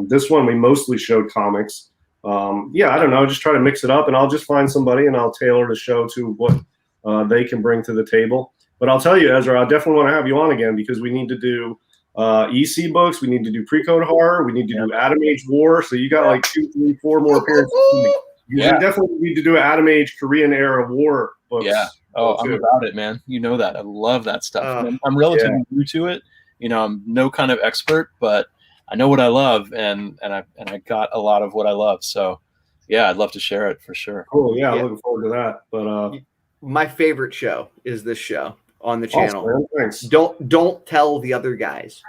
Speaker 2: This one, we mostly showed comics. I don't know, just try to mix it up, and I'll just find somebody and I'll tailor the show to what they can bring to the table. But I'll tell you, Ezra, I definitely want to have you on again because we need to do EC books. We need to do pre-code horror. We need to do Adam Age War. So you got like 2, 3, 4 more appearances. We definitely need to do an Adam Age Korean era war books.
Speaker 3: Yeah. Oh, I'm about it, man. You know that. I love that stuff. I'm relatively new to it. I'm no kind of expert, but I know what I love, and I got a lot of what I love. So, yeah, I'd love to share it for sure.
Speaker 2: Cool. Yeah, I'm looking forward to that. But
Speaker 1: my favorite show is this show on the channel.
Speaker 2: Awesome, thanks.
Speaker 1: Don't tell the other guys.